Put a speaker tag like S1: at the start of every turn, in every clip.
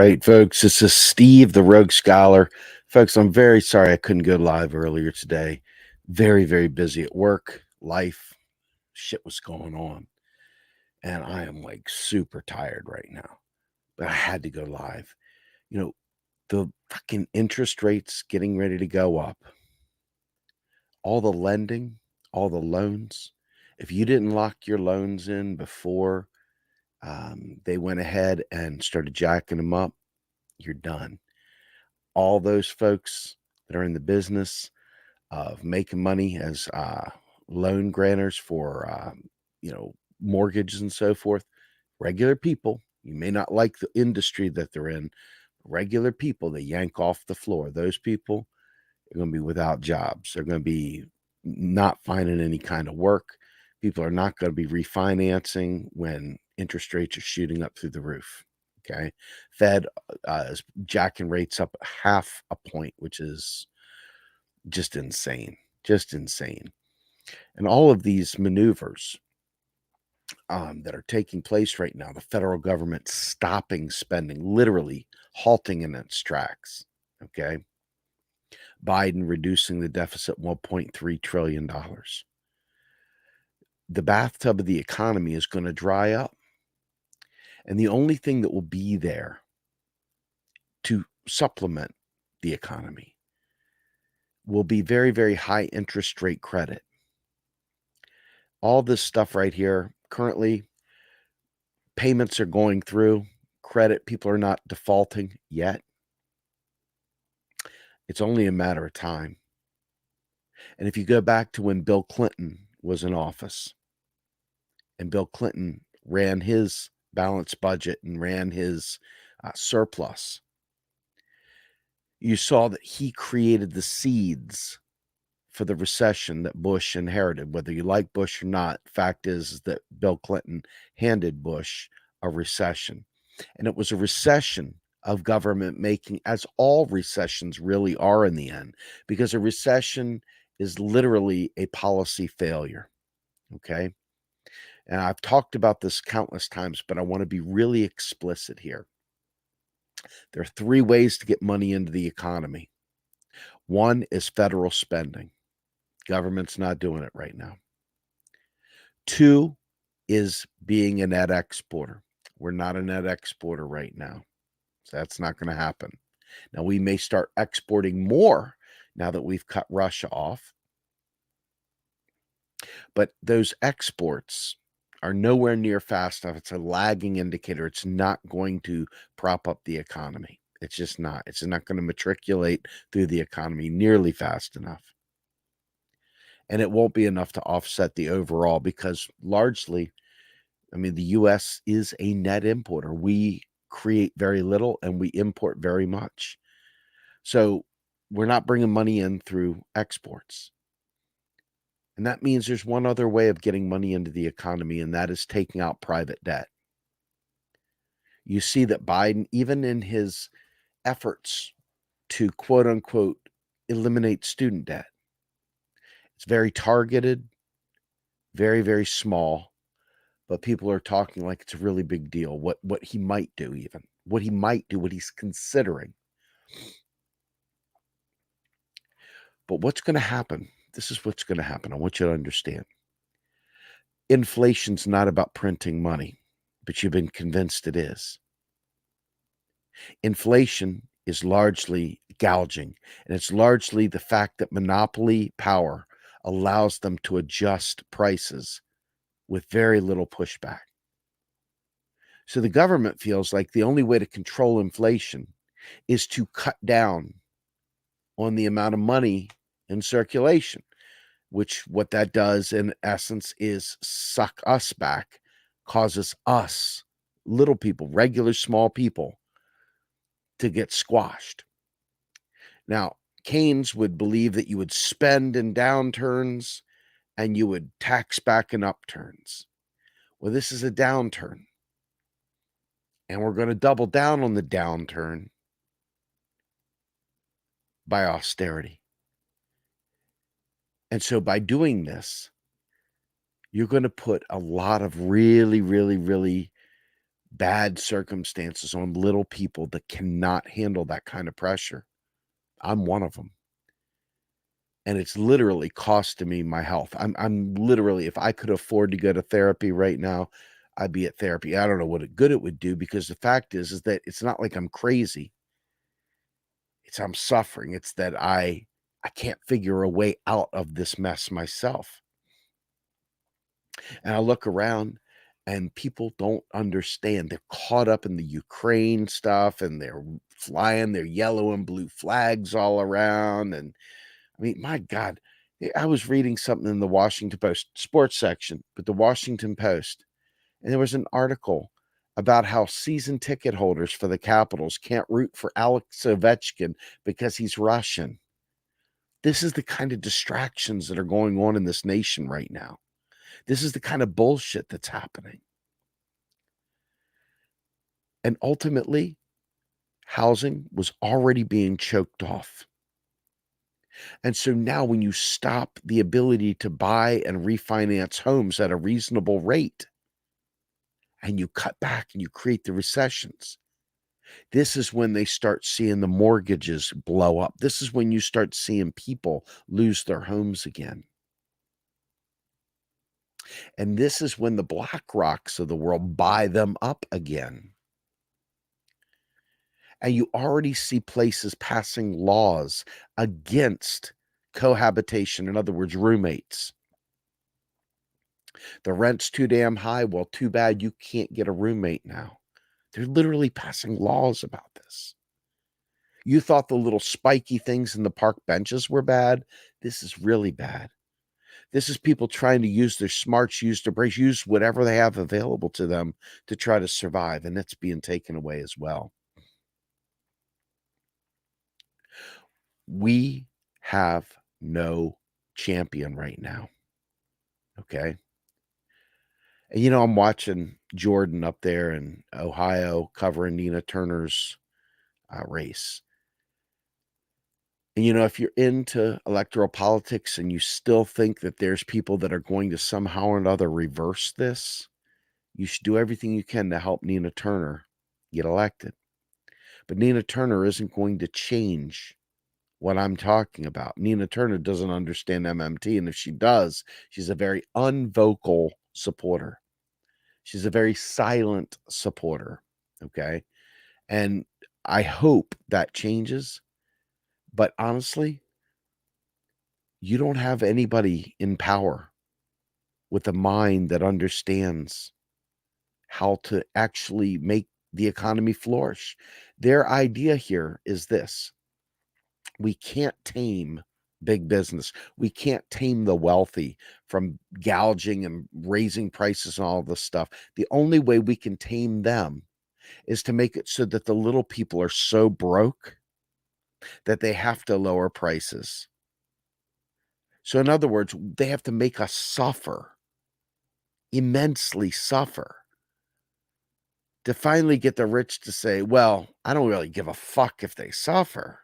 S1: right, folks. This is Steve, the Rogue Scholar. Folks, I'm very sorry I couldn't go live earlier today. Very, very busy at work, life, shit was going on. And I am like super tired right now. But I had to go live. You know, the fucking interest rates getting ready to go up. All the lending, all the loans. If you didn't lock your loans in before they went ahead and started jacking them up, you're done. All those folks that are in the business of making money as loan granters for mortgages and so forth, regular people. You may not like the industry that they're in. Regular people, they yank off the floor. Those people are going to be without jobs. They're going to be not finding any kind of work. People are not going to be refinancing when interest rates are shooting up through the roof. Okay. Fed is jacking rates up half a point, which is just insane. Just insane. And all of these maneuvers that are taking place right now, the federal government stopping spending, literally halting in its tracks. Okay. Biden reducing the deficit $1.3 trillion. The bathtub of the economy is going to dry up. And the only thing that will be there to supplement the economy will be very, very high interest rate credit. All this stuff right here, currently, payments are going through, credit, people are not defaulting yet. It's only a matter of time. And if you go back to when Bill Clinton was in office, and Bill Clinton ran his balanced budget and ran his surplus, you saw that he created the seeds for the recession that Bush inherited. Whether you like Bush or not, fact is that Bill Clinton handed Bush a recession. And it was a recession of government making, as all recessions really are in the end, because a recession is literally a policy failure. Okay. And I've talked about this countless times, but I want to be really explicit here. There are three ways to get money into the economy. One is federal spending. Government's not doing it right now. Two is being a net exporter. We're not a net exporter right now. So that's not going to happen. Now, we may start exporting more now that we've cut Russia off. But those exports are nowhere near fast enough. It's a lagging indicator. It's not going to prop up the economy. It's just not. It's not going to matriculate through the economy nearly fast enough. And it won't be enough to offset the overall because largely, I mean, the U.S. is a net importer. We create very little and we import very much. So we're not bringing money in through exports. And that means there's one other way of getting money into the economy, and that is taking out private debt. You see that Biden, even in his efforts to quote unquote eliminate student debt, it's very targeted, very, very small, but people are talking like it's a really big deal. What he might do, even what he might do, what he's considering. But what's going to happen? This is what's going to happen. I want you to understand. Inflation's not about printing money, but you've been convinced it is. Inflation is largely gouging, and it's largely the fact that monopoly power allows them to adjust prices with very little pushback. So the government feels like the only way to control inflation is to cut down on the amount of money in circulation, which what that does in essence is suck us back, causes us, little people, regular small people, to get squashed. Now, Keynes would believe that you would spend in downturns and you would tax back in upturns. Well, this is a downturn. And we're going to double down on the downturn by austerity. And so by doing this, you're going to put a lot of really, really, really bad circumstances on little people that cannot handle that kind of pressure. I'm one of them. And it's literally costing me my health. I'm literally, if I could afford to go to therapy right now, I'd be at therapy. I don't know what good it would do, because the fact is that it's not like I'm crazy. It's I'm suffering. It's that I can't figure a way out of this mess myself. And I look around and people don't understand. They're caught up in the Ukraine stuff, and they're flying their yellow and blue flags all around. And I mean, my God, I was reading something in the Washington Post sports section, but the Washington Post, and there was an article about how season ticket holders for the Capitals can't root for Alex Ovechkin because he's Russian. This is the kind of distractions that are going on in this nation right now. This is the kind of bullshit that's happening. And ultimately, housing was already being choked off. And so now when you stop the ability to buy and refinance homes at a reasonable rate, and you cut back and you create the recessions, this is when they start seeing the mortgages blow up. This is when you start seeing people lose their homes again. And this is when the BlackRocks of the world buy them up again. And you already see places passing laws against cohabitation, in other words, roommates. The rent's too damn high. Well, too bad you can't get a roommate now. They're literally passing laws about this. You thought the little spiky things in the park benches were bad. This is really bad. This is people trying to use their smarts, use their brains, use whatever they have available to them to try to survive, and it's being taken away as well. We have no champion right now. Okay. And I'm watching Jordan up there in Ohio covering Nina Turner's race. And if you're into electoral politics and you still think that there's people that are going to somehow or another reverse this, you should do everything you can to help Nina Turner get elected. But Nina Turner isn't going to change what I'm talking about. Nina Turner doesn't understand MMT, and if she does, she's a very unvocal supporter. She's a very silent supporter, okay? And I hope that changes, but honestly, you don't have anybody in power with a mind that understands how to actually make the economy flourish. Their idea here is this: we can't tame big business. We can't tame the wealthy from gouging and raising prices and all this stuff. The only way we can tame them is to make it so that the little people are so broke that they have to lower prices. So in other words, they have to make us suffer, immensely suffer, to finally get the rich to say, well, I don't really give a fuck if they suffer,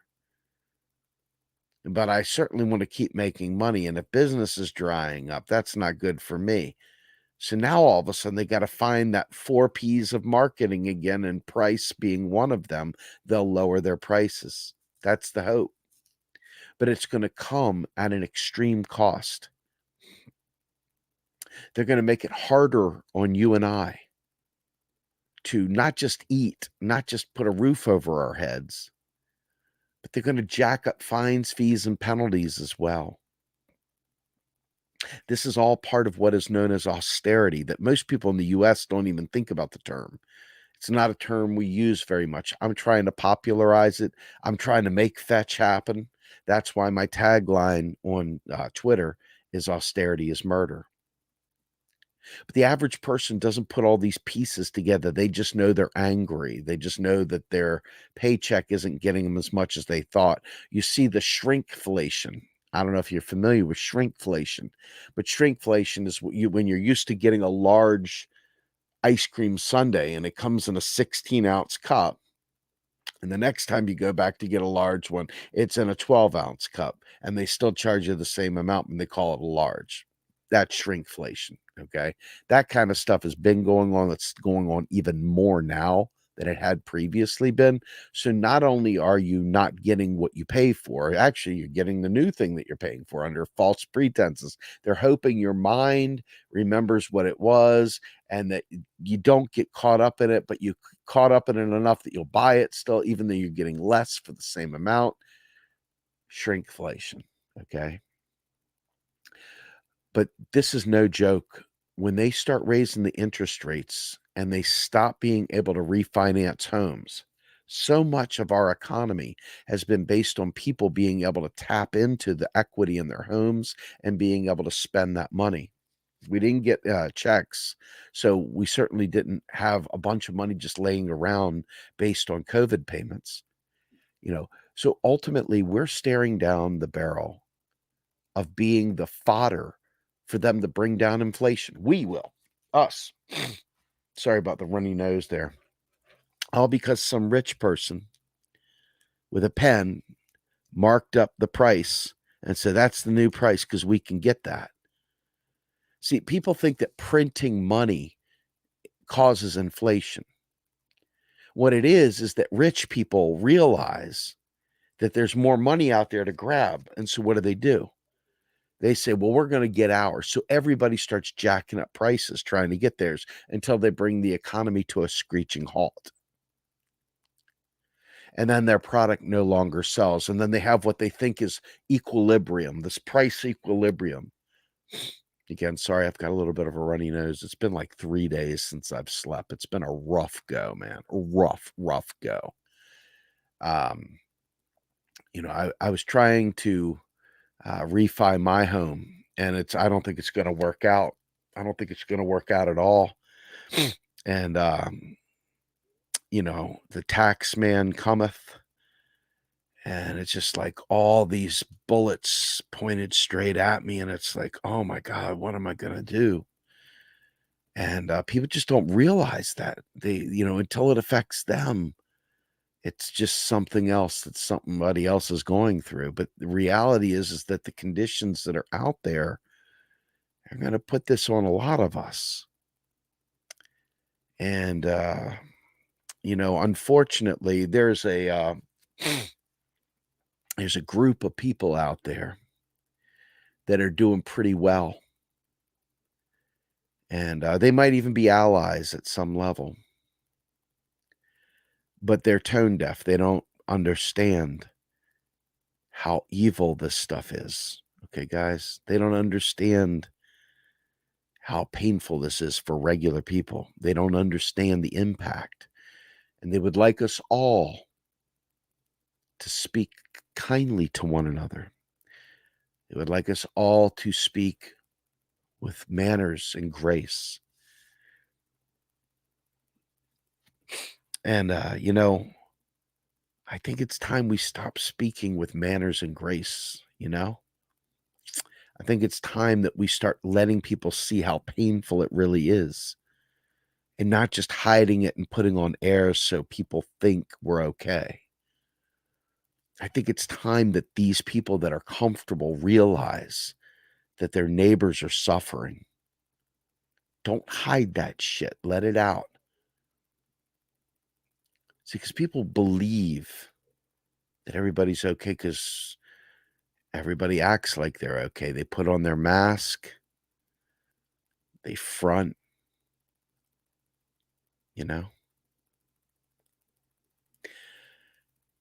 S1: but I certainly want to keep making money. And if business is drying up, that's not good for me. So now all of a sudden they got to find that 4 P's of marketing again, and price being one of them. They'll lower their prices. That's the hope. But it's going to come at an extreme cost. They're going to make it harder on you and I to not just eat, not just put a roof over our heads, but they're going to jack up fines, fees, and penalties as well. This is all part of what is known as austerity, that most people in the US don't even think about the term. It's not a term we use very much. I'm trying to popularize it. I'm trying to make fetch happen. That's why my tagline on Twitter is austerity is murder. But the average person doesn't put all these pieces together. They just know they're angry. They just know that their paycheck isn't getting them as much as they thought. You see the shrinkflation. I don't know if you're familiar with shrinkflation, but shrinkflation is when you're used to getting a large ice cream sundae and it comes in a 16-ounce cup. And the next time you go back to get a large one, it's in a 12-ounce cup, and they still charge you the same amount, and they call it a large. That's shrinkflation. Okay. That kind of stuff has been going on. That's going on even more now than it had previously been. So not only are you not getting what you pay for, actually, you're getting the new thing that you're paying for under false pretenses. They're hoping your mind remembers what it was and that you don't get caught up in it, but you caught up in it enough that you'll buy it still, even though you're getting less for the same amount. Shrinkflation. Okay. But this is no joke. When they start raising the interest rates and they stop being able to refinance homes, so much of our economy has been based on people being able to tap into the equity in their homes and being able to spend that money. We didn't get checks, so we certainly didn't have a bunch of money just laying around based on COVID payments. So ultimately, we're staring down the barrel of being the fodder for them to bring down inflation. We will. Us. Sorry about the runny nose there. All because some rich person with a pen marked up the price and said, that's the new price because we can get that. See, people think that printing money causes inflation. What it is that rich people realize that there's more money out there to grab. And so what do? They say, well, we're going to get ours. So everybody starts jacking up prices trying to get theirs until they bring the economy to a screeching halt. And then their product no longer sells. And then they have what they think is equilibrium, this price equilibrium. Again, sorry, I've got a little bit of a runny nose. It's been like 3 days since I've slept. It's been a rough go, man. A rough go. I was trying to refi my home, and I don't think it's going to work out. I don't think it's going to work out at all. And the tax man cometh, and it's just like all these bullets pointed straight at me, and it's like, oh my God, what am I going to do? And people just don't realize that until it affects them, it's just something else that somebody else is going through. But the reality is that the conditions that are out there are going to put this on a lot of us. And, unfortunately, there's a group of people out there that are doing pretty well. And they might even be allies at some level. But they're tone deaf. They don't understand how evil this stuff is. Okay, guys? They don't understand how painful this is for regular people. They don't understand the impact. And they would like us all to speak kindly to one another. They would like us all to speak with manners and grace. And, I think it's time we stop speaking with manners and grace, I think it's time that we start letting people see how painful it really is and not just hiding it and putting on airs so people think we're okay. I think it's time that these people that are comfortable realize that their neighbors are suffering. Don't hide that shit. Let it out. See, because people believe that everybody's okay because everybody acts like they're okay. They put on their mask. They front,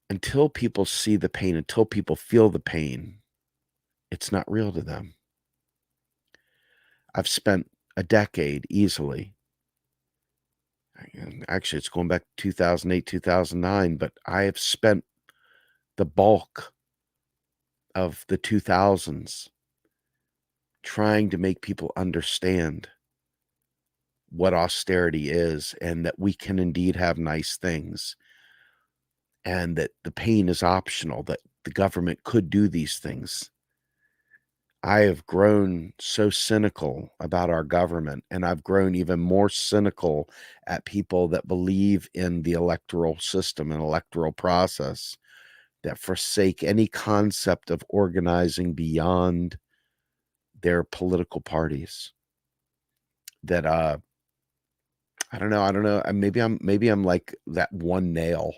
S1: Until people see the pain, until people feel the pain, it's not real to them. I've spent a decade easily. Actually, it's going back to 2008, 2009, but I have spent the bulk of the 2000s trying to make people understand what austerity is and that we can indeed have nice things and that the pain is optional, that the government could do these things. I have grown so cynical about our government, and I've grown even more cynical at people that believe in the electoral system and electoral process, that forsake any concept of organizing beyond their political parties that I don't know. Maybe I'm like that one nail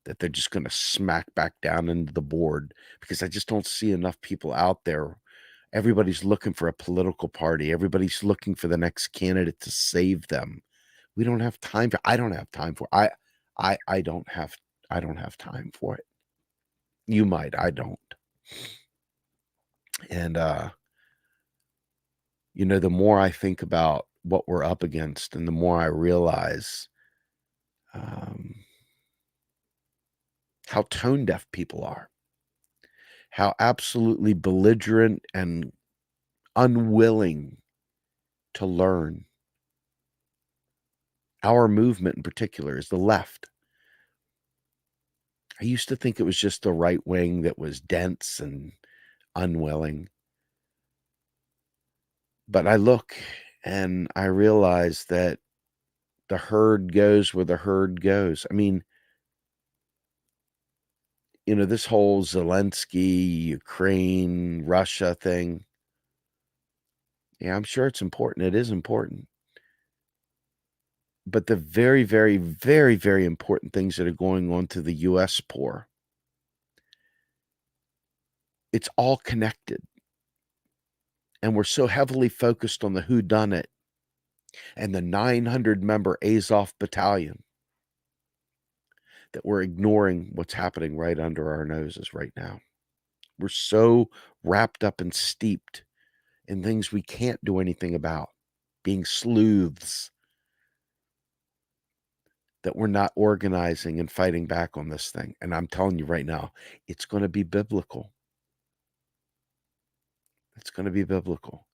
S1: that they're just going to smack back down into the board, because I just don't see enough people out there. Everybody's looking for a political party. Everybody's looking for the next candidate to save them. We don't have time for I don't have time for I don't have time for it. You might, I don't. And the more I think about what we're up against, and the more I realize um, how tone deaf people are, how absolutely belligerent and unwilling to learn. Our movement in particular is the left. I used to think it was just the right wing that was dense and unwilling. But I look and I realize that the herd goes where the herd goes. I mean, this whole Zelensky, Ukraine, Russia thing, yeah, I'm sure it's important. It is important. But the very, very, very, very important things that are going on to the U.S. poor, it's all connected. And we're so heavily focused on the whodunit and the 900-member Azov battalion that we're ignoring what's happening right under our noses right now. We're so wrapped up and steeped in things we can't do anything about, being sleuths, that we're not organizing and fighting back on this thing. And I'm telling you right now, it's going to be biblical. It's going to be biblical.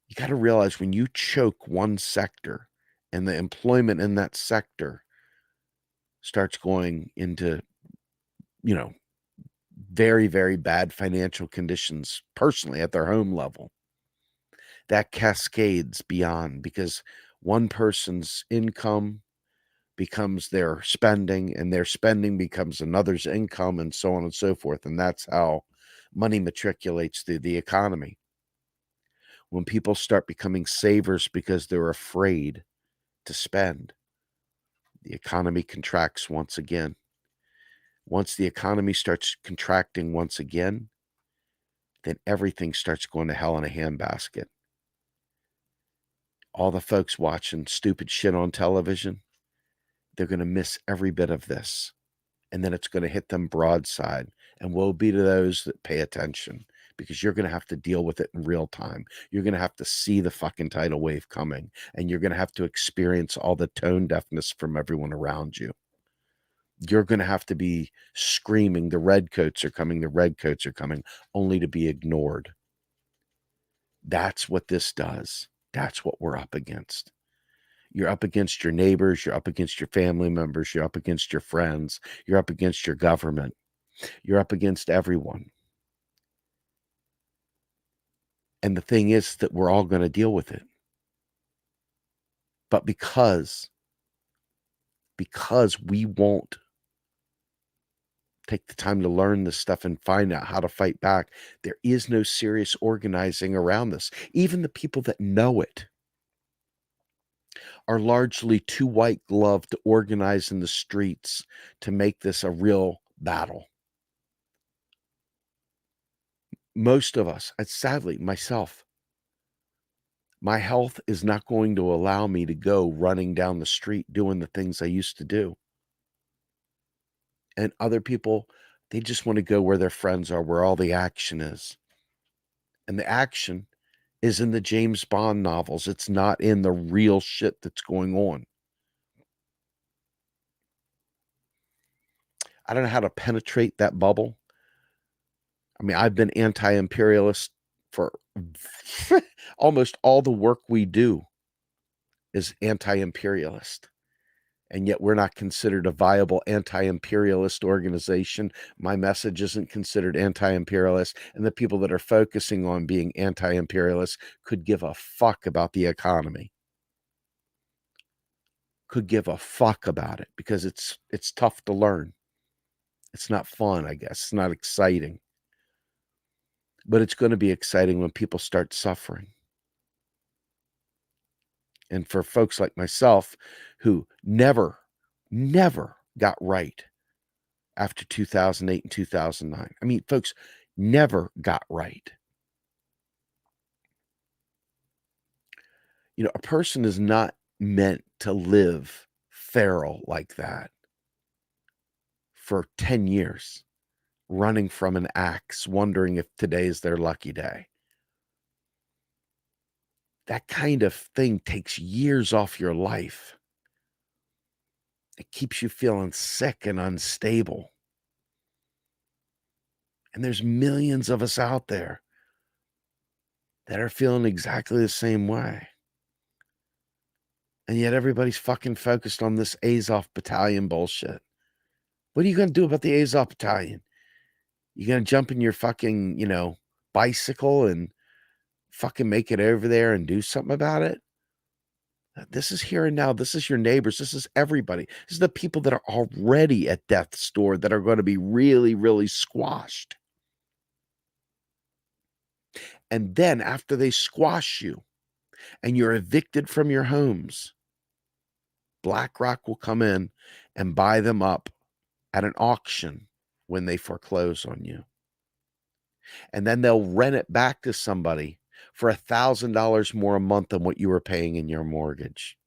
S1: You got to realize, when you choke one sector and the employment in that sector starts going into, very, very bad financial conditions personally at their home level, that cascades beyond, because one person's income becomes their spending, and their spending becomes another's income, and so on and so forth. And that's how money matriculates through the economy. When people start becoming savers because they're afraid to spend, the economy contracts once again. Once the economy starts contracting once again, then everything starts going to hell in a handbasket. All the folks watching stupid shit on television, they're going to miss every bit of this. And then it's going to hit them broadside. And woe be to those that pay attention, because you're going to have to deal with it in real time. You're going to have to see the fucking tidal wave coming, and you're going to have to experience all the tone deafness from everyone around you. You're going to have to be screaming, the redcoats are coming, the redcoats are coming, only to be ignored. That's what this does. That's what we're up against. You're up against your neighbors. You're up against your family members. You're up against your friends. You're up against your government. You're up against everyone. And the thing is that we're all going to deal with it. But because we won't take the time to learn this stuff and find out how to fight back, there is no serious organizing around this. Even the people that know it are largely too white gloved to organize in the streets to make this a real battle. Most of us, and sadly myself, my health is not going to allow me to go running down the street doing the things I used to do. And other people, they just want to go where their friends are, where all the action is. And the action is in the James Bond novels. It's not in the real shit that's going on. I don't know how to penetrate that bubble. I mean, I've been anti-imperialist for almost all the work we do is anti-imperialist. And yet we're not considered a viable anti-imperialist organization. My message isn't considered anti-imperialist, and the people that are focusing on being anti-imperialist could give a fuck about the economy. Could give a fuck about it, because it's tough to learn. It's not fun, I guess. It's not exciting. But it's going to be exciting when people start suffering. And for folks like myself who never got right after 2008 and 2009. I mean, folks never got right. You know, a person is not meant to live feral like that for 10 years, running from an axe, wondering if today's their lucky day. That kind of thing takes years off your life. It keeps you feeling sick and unstable. And there's millions of us out there that are feeling exactly the same way. And yet everybody's fucking focused on this Azov battalion bullshit. What are you going to do about the Azov battalion? You going to jump in your fucking, bicycle and fucking make it over there and do something about it? This is here and now. This is your neighbors. This is everybody. This is the people that are already at death's door that are going to be really, really squashed. And then after they squash you and you're evicted from your homes, BlackRock will come in and buy them up at an auction when they foreclose on you. And then they'll rent it back to somebody for $1,000 more a month than what you were paying in your mortgage.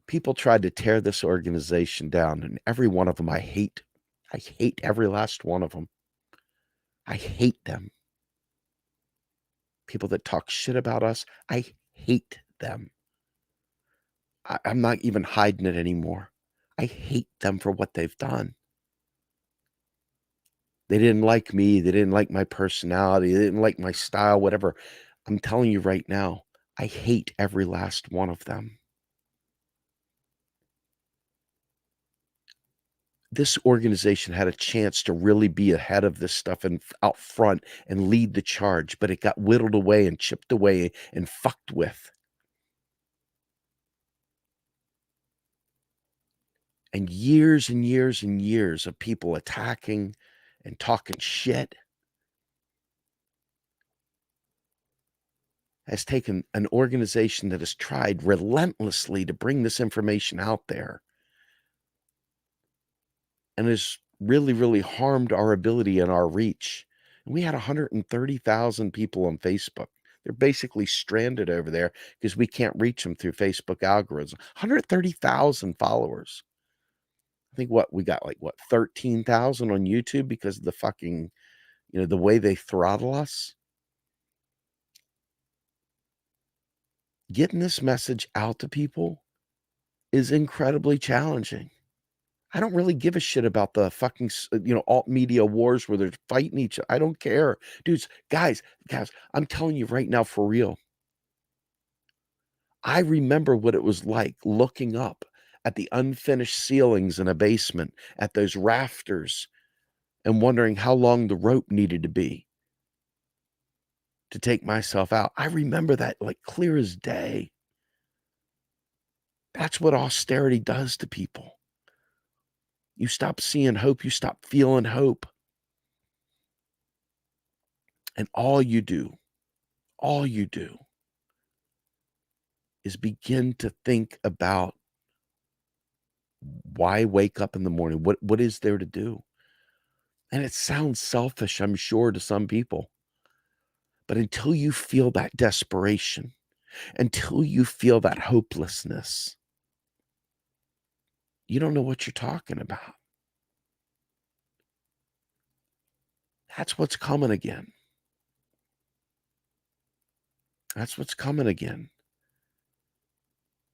S1: People tried to tear this organization down, and every one of them I hate. I hate every last one of them. I hate them. People that talk shit about us, I hate them. I'm not even hiding it anymore. I hate them for what they've done. They didn't like me. They didn't like my personality. They didn't like my style, whatever. I'm telling you right now, I hate every last one of them. This organization had a chance to really be ahead of this stuff and out front and lead the charge, but it got whittled away and chipped away and fucked with. And years and years and years of people attacking and talking shit has taken an organization that has tried relentlessly to bring this information out there and has really, really harmed our ability and our reach. And we had 130,000 people on Facebook. They're basically stranded over there because we can't reach them through Facebook algorithms. 130,000 followers. I think we got 13,000 on YouTube because of the fucking, the way they throttle us. Getting this message out to people is incredibly challenging. I don't really give a shit about the fucking, alt media wars where they're fighting each other. I don't care. Dudes, guys, I'm telling you right now for real. I remember what it was like looking up at the unfinished ceilings in a basement, at those rafters, and wondering how long the rope needed to be to take myself out. I remember that like clear as day. That's what austerity does to people. You stop seeing hope. You stop feeling hope. And all you do is begin to think about why wake up in the morning? What is there to do? And it sounds selfish, I'm sure, to some people. But until you feel that desperation, until you feel that hopelessness, you don't know what you're talking about. That's what's coming again. That's what's coming again.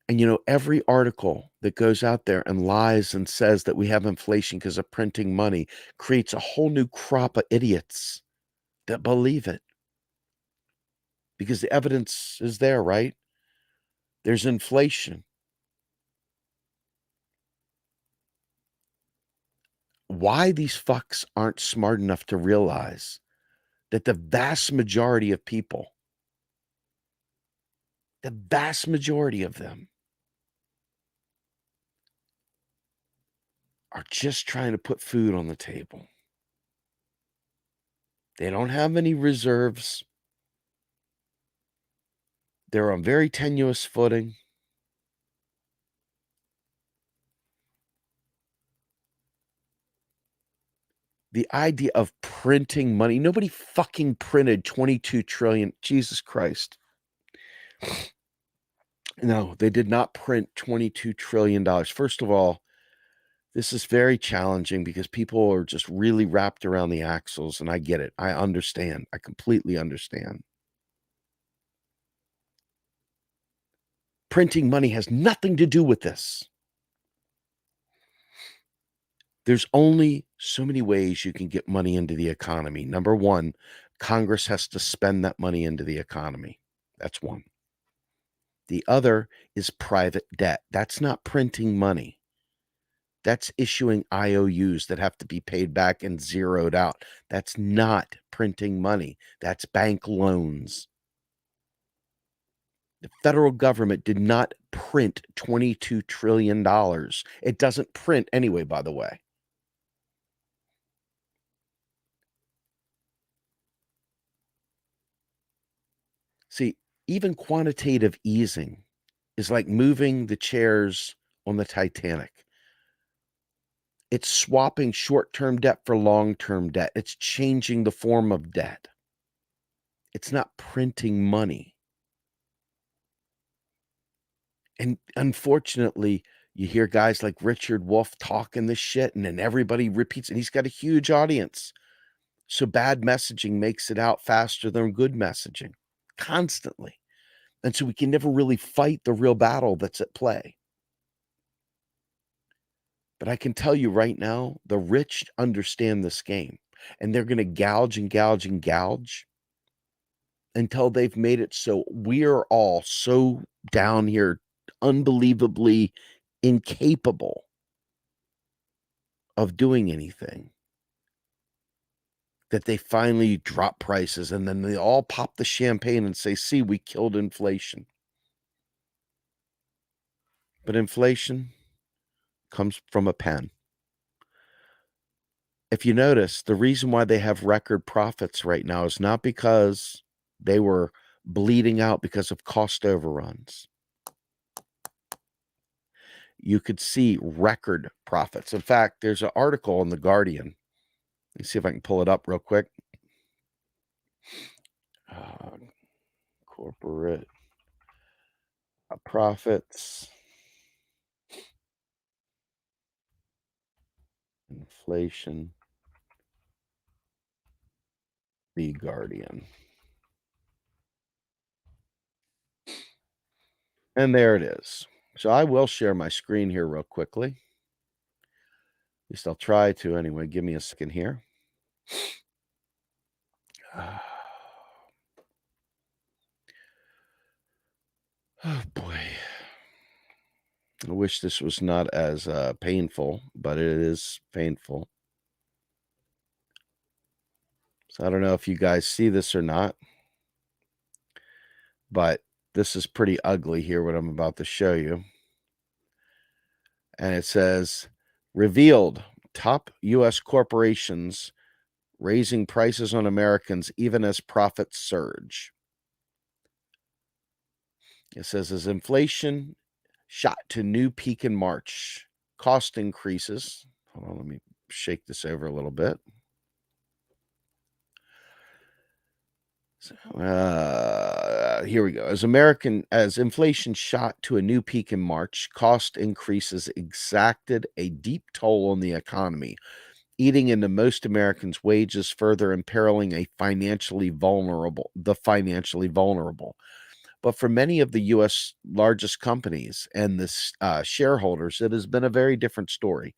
S1: And every article that goes out there and lies and says that we have inflation because of printing money creates a whole new crop of idiots that believe it. Because the evidence is there, right? There's inflation. Why these fucks aren't smart enough to realize that the vast majority of people, the vast majority of them, just trying to put food on the table. They don't have any reserves. They're on very tenuous footing. The idea of printing money, nobody fucking printed 22 trillion. Jesus Christ. No, they did not print $22 trillion. First of all, this is very challenging because people are just really wrapped around the axles, and I get it. I understand. I completely understand. Printing money has nothing to do with this. There's only so many ways you can get money into the economy. Number one, Congress has to spend that money into the economy. That's one. The other is private debt. That's not printing money. That's issuing IOUs that have to be paid back and zeroed out. That's not printing money. That's bank loans. The federal government did not print $22 trillion. It doesn't print anyway, by the way. See, even quantitative easing is like moving the chairs on the Titanic. It's swapping short-term debt for long-term debt. It's changing the form of debt. It's not printing money. And unfortunately, you hear guys like Richard Wolff talking this shit, and then everybody repeats, and he's got a huge audience. So bad messaging makes it out faster than good messaging constantly. And so we can never really fight the real battle that's at play. But I can tell you right now, the rich understand this game, and they're going to gouge and gouge and gouge until they've made it so we're all so down here, unbelievably incapable of doing anything, that they finally drop prices, and then they all pop the champagne and say, see, we killed inflation. But inflation comes from a pen. If you notice, the reason why they have record profits right now is not because they were bleeding out because of cost overruns. You could see record profits. In fact, there's an article in The Guardian. Let me see if I can pull it up real quick. Corporate profits, inflation, The Guardian. And there it is. So I will share my screen here real quickly. At least I'll try to anyway. Give me a second here. Oh boy. I wish this was not as painful, but it is painful. So I don't know if you guys see this or not, but this is pretty ugly here, what I'm about to show you. And it says, revealed top U.S. corporations raising prices on Americans even as profits surge. It says, as inflation shot to new peak in March, cost increases. Hold on, let me shake this over a little bit. Here we go. As inflation shot to a new peak in March, cost increases exacted a deep toll on the economy, eating into most Americans' wages, further imperiling the financially vulnerable. But for many of the U.S. largest companies and the shareholders, it has been a very different story.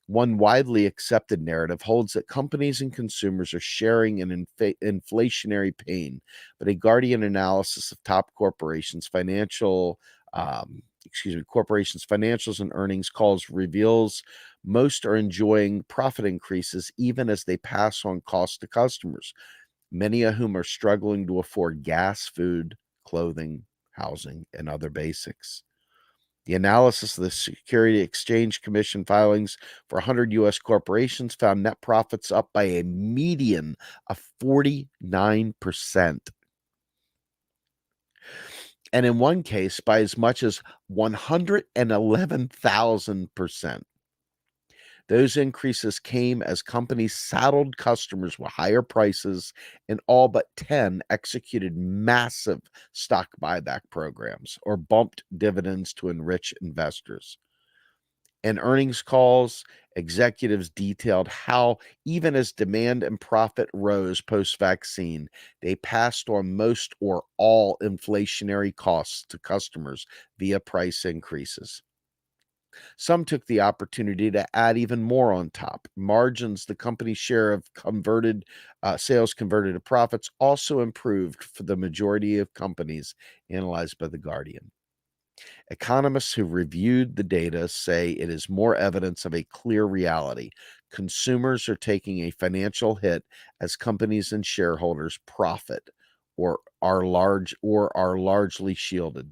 S1: One widely accepted narrative holds that companies and consumers are sharing an inflationary pain, but a Guardian analysis of top corporations' financials and earnings calls reveals most are enjoying profit increases even as they pass on costs to customers, many of whom are struggling to afford gas, food, clothing, housing, and other basics. The analysis of the Security Exchange Commission filings for 100 U.S. corporations found net profits up by a median of 49%. And in one case, by as much as 111,000%. Those increases came as companies saddled customers with higher prices, and all but 10 executed massive stock buyback programs or bumped dividends to enrich investors. In earnings calls, executives detailed how, even as demand and profit rose post vaccine, they passed on most or all inflationary costs to customers via price increases. Some took the opportunity to add even more on top. Margins, the company's share of converted sales converted to profits, also improved for the majority of companies analyzed by The Guardian. Economists who reviewed the data say it is more evidence of a clear reality. Consumers are taking a financial hit as companies and shareholders profit or are largely shielded.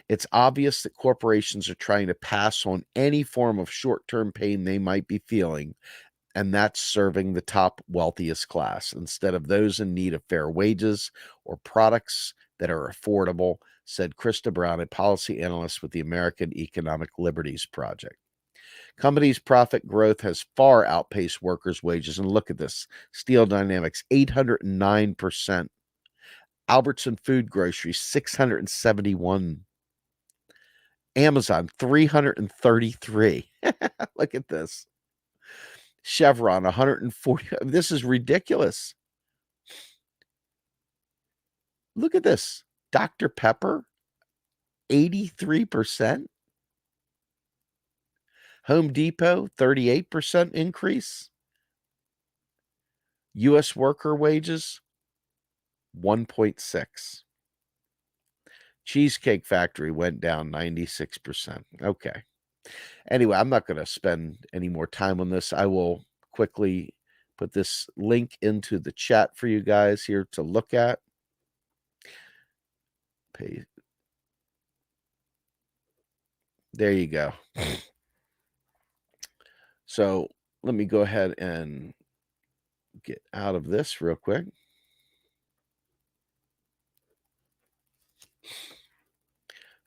S1: It's obvious that corporations are trying to pass on any form of short-term pain they might be feeling, and that's serving the top wealthiest class instead of those in need of fair wages or products that are affordable, said Krista Brown, a policy analyst with the American Economic Liberties Project. Companies' profit growth has far outpaced workers' wages. And look at this. Steel Dynamics, 809%. Albertson Food Grocery, 671. Amazon, 333. Look at this. Chevron, 140. This is ridiculous. Look at this. Dr. Pepper, 83%. Home Depot, 38% increase. U.S. worker wages, 1.6. Cheesecake Factory went down 96%. Okay. Anyway, I'm not going to spend any more time on this. I will quickly put this link into the chat for you guys here to look at. There you go. So let me go ahead and get out of this real quick.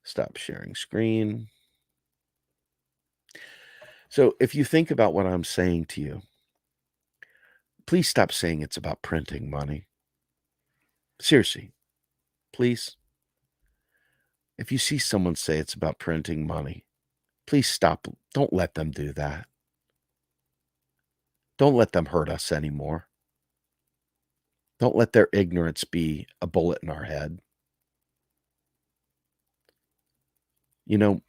S1: Stop sharing screen. So if you think about what I'm saying to you, please stop saying it's about printing money. Seriously, please. If you see someone say it's about printing money, please stop. Don't let them do that. Don't let them hurt us anymore. Don't let their ignorance be a bullet in our head. You know,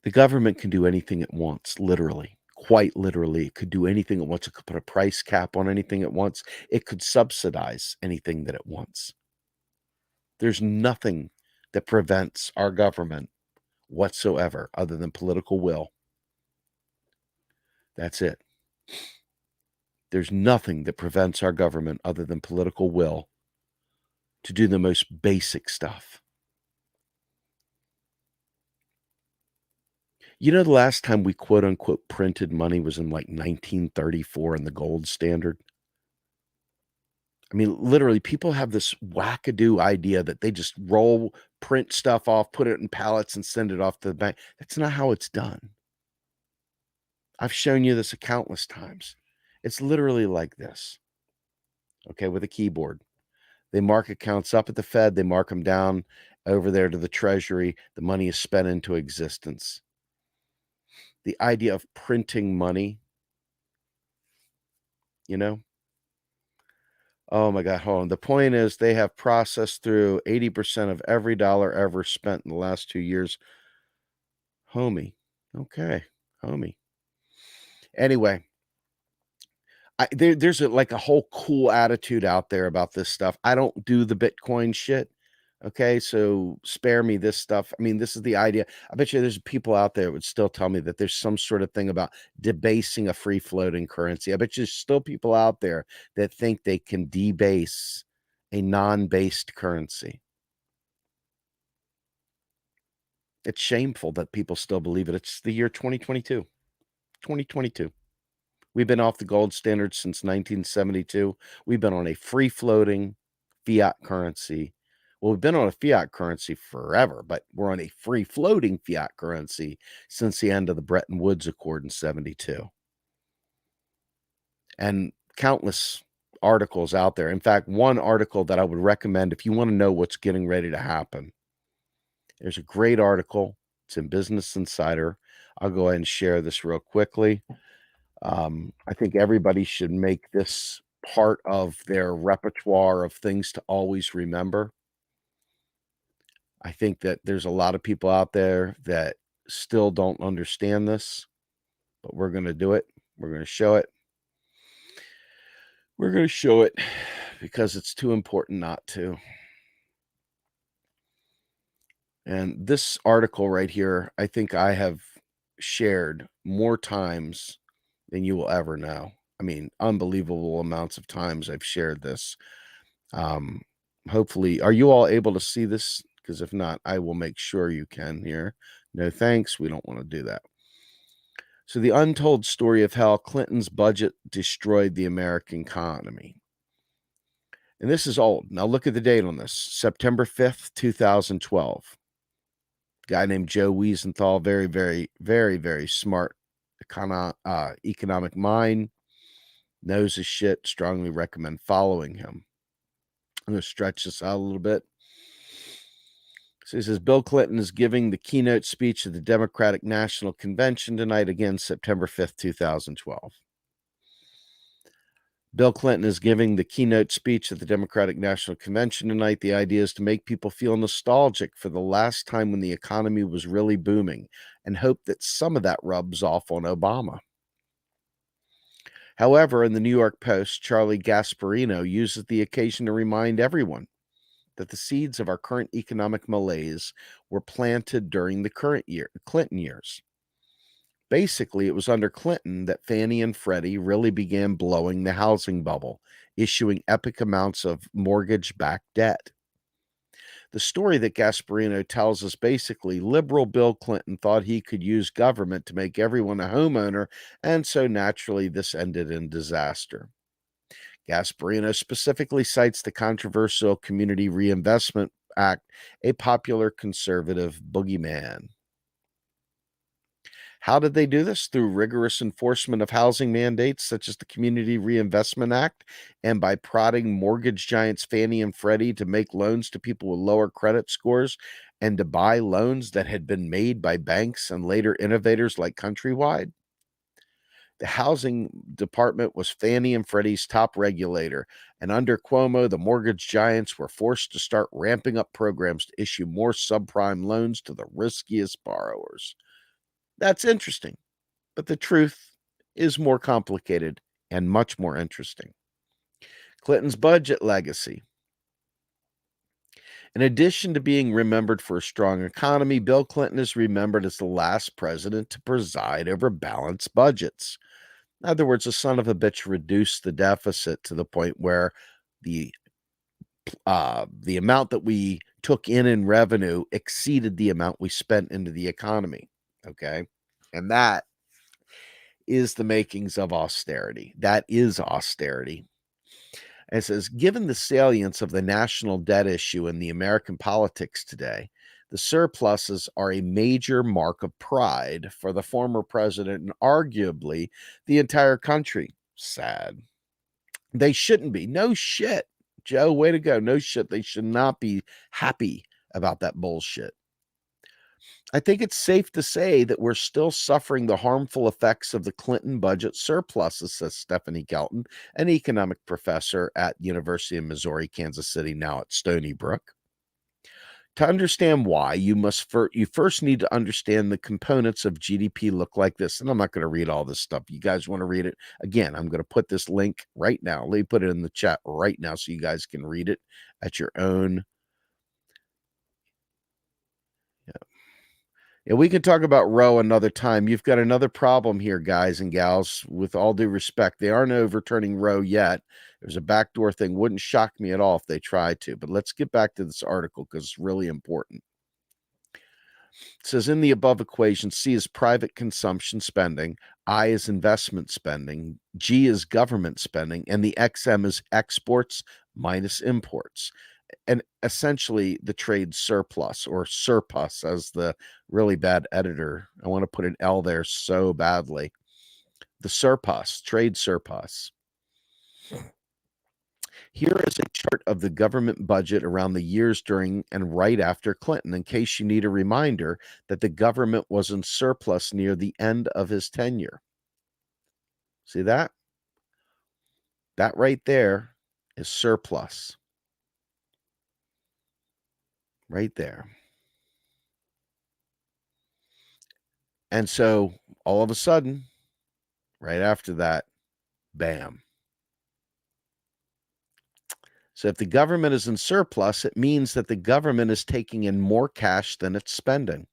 S1: the government can do anything it wants, literally. Quite literally, it could do anything it wants. It could put a price cap on anything it wants. It could subsidize anything that it wants. There's nothing that prevents our government whatsoever other than political will. That's it. There's nothing that prevents our government other than political will to do the most basic stuff. You know, the last time we quote unquote printed money was in like 1934 in the gold standard. I mean, literally, people have this wackadoo idea that they just print stuff off, put it in pallets, and send it off to the bank. That's not how it's done. I've shown you this countless times. It's literally like this, okay, with a keyboard. They mark accounts up at the Fed, they mark them down over there to the Treasury. The money is spent into existence. The idea of printing money, you know, oh my God, hold on. The point is they have processed through 80% of every dollar ever spent in the last 2 years. Homie. Okay. Homie. Anyway, there's like a whole cool attitude out there about this stuff. I don't do the Bitcoin shit. Okay, so spare me this stuff. I mean, this is the idea. I bet you there's people out there that would still tell me that there's some sort of thing about debasing a free floating currency. I bet you there's still people out there that think they can debase a non-based currency. It's shameful that people still believe it. It's the year 2022. 2022. We've been off the gold standard since 1972. We've been on a free-floating fiat currency. Well, we've been on a fiat currency forever, but we're on a free-floating fiat currency since the end of the Bretton Woods Accord in 72. And countless articles out there. In fact, one article that I would recommend if you want to know what's getting ready to happen, there's a great article. It's in Business Insider. I'll go ahead and share this real quickly. I think everybody should make this part of their repertoire of things to always remember. I think that there's a lot of people out there that still don't understand this, but we're going to do it. We're going to show it. We're going to show it because it's too important not to. And this article right here, I think I have shared more times than you will ever know. I mean, unbelievable amounts of times I've shared this. Hopefully, are you all able to see this? Because if not, I will make sure you can here. No thanks. We don't want to do that. So the untold story of how Clinton's budget destroyed the American economy. And this is old. Now look at the date on this. September 5th, 2012. Guy named Joe Wiesenthal, very, very, very, very smart economic mind, knows his shit, strongly recommend following him. I'm going to stretch this out a little bit. So he says, Bill Clinton is giving the keynote speech at the Democratic National Convention tonight, again, September 5th, 2012. Bill Clinton is giving the keynote speech at the Democratic National Convention tonight. The idea is to make people feel nostalgic for the last time when the economy was really booming and hope that some of that rubs off on Obama. However, in the New York Post, Charlie Gasparino uses the occasion to remind everyone that the seeds of our current economic malaise were planted during the Clinton years. Basically, it was under Clinton that Fannie and Freddie really began blowing the housing bubble, issuing epic amounts of mortgage-backed debt. The story that Gasparino tells us basically, liberal Bill Clinton thought he could use government to make everyone a homeowner, and so naturally this ended in disaster. Gasparino specifically cites the controversial Community Reinvestment Act, a popular conservative boogeyman. How did they do this? Through rigorous enforcement of housing mandates such as the Community Reinvestment Act, and by prodding mortgage giants Fannie and Freddie to make loans to people with lower credit scores and to buy loans that had been made by banks and later innovators like Countrywide. The housing department was Fannie and Freddie's top regulator, and under Cuomo, the mortgage giants were forced to start ramping up programs to issue more subprime loans to the riskiest borrowers. That's interesting, but the truth is more complicated and much more interesting. Clinton's budget legacy. In addition to being remembered for a strong economy, Bill Clinton is remembered as the last president to preside over balanced budgets. In other words, the son of a bitch reduced the deficit to the point where the amount that we took in revenue exceeded the amount we spent into the economy. Okay. And that is the makings of austerity. That is austerity. And it says, given the salience of the national debt issue in the American politics today, the surpluses are a major mark of pride for the former president and arguably the entire country. Sad. They shouldn't be. No shit. Joe, way to go. No shit. They should not be happy about that bullshit. I think it's safe to say that we're still suffering the harmful effects of the Clinton budget surpluses, says Stephanie Kelton, an economic professor at University of Missouri, Kansas City, now at Stony Brook. To understand why, you first need to understand the components of GDP look like this. And I'm not going to read all this stuff. You guys want to read it? Again, I'm going to put this link right now. Let me put it in the chat right now so you guys can read it at your own. Yeah, we can talk about Roe another time. You've got another problem here, guys and gals. With all due respect, they aren't overturning Roe yet. There's a backdoor thing. Wouldn't shock me at all if they tried to. But let's get back to this article because it's really important. It says in the above equation, C is private consumption spending, I is investment spending, G is government spending, and the XM is exports minus imports. And essentially the trade surplus or surplus, as the really bad editor, I want to put an L there so badly. The surplus, trade surplus. Here is a chart of the government budget around the years during and right after Clinton, in case you need a reminder that the government was in surplus near the end of his tenure. See that? That right there is surplus. Right there. And so all of a sudden, right after that, bam. So if the government is in surplus, it means that the government is taking in more cash than it's spending,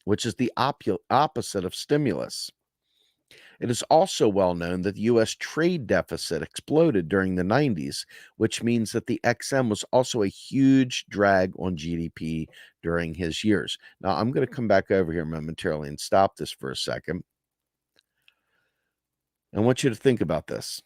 S1: which is the opposite of stimulus. It is also well known that the U.S. trade deficit exploded during the 90s, which means that the XM was also a huge drag on GDP during his years. Now, I'm going to come back over here momentarily and stop this for a second. I want you to think about this.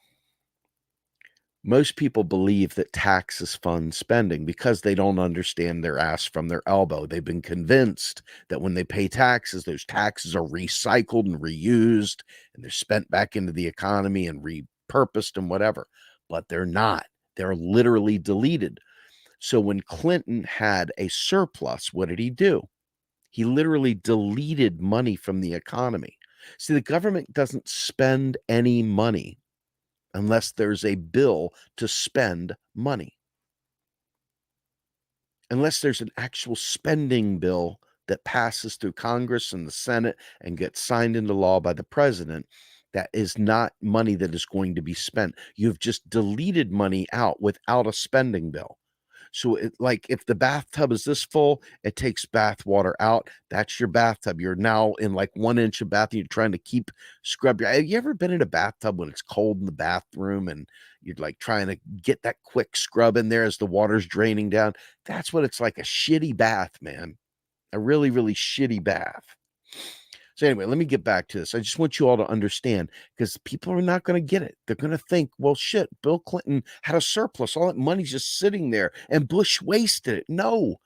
S1: Most people believe that taxes fund spending because they don't understand their ass from their elbow. They've been convinced that when they pay taxes, those taxes are recycled and reused and they're spent back into the economy and repurposed and whatever. But they're not. They're literally deleted. So when Clinton had a surplus, what did he do? He literally deleted money from the economy. See, the government doesn't spend any money unless there's a bill to spend money. Unless there's an actual spending bill that passes through Congress and the Senate and gets signed into law by the president, that is not money that is going to be spent. You've just deleted money out without a spending bill. So like if the bathtub is this full, it takes bath water out. That's your bathtub. You're now in like 1 inch of bath. And you're trying to keep scrub. Have you ever been in a bathtub when it's cold in the bathroom and you're like trying to get that quick scrub in there as the water's draining down? That's what it's like, a shitty bath, man. A really, really shitty bath. So anyway, let me get back to this. I just want you all to understand, because people are not going to get it. They're going to think, well, shit, Bill Clinton had a surplus. All that money's just sitting there and Bush wasted it. No,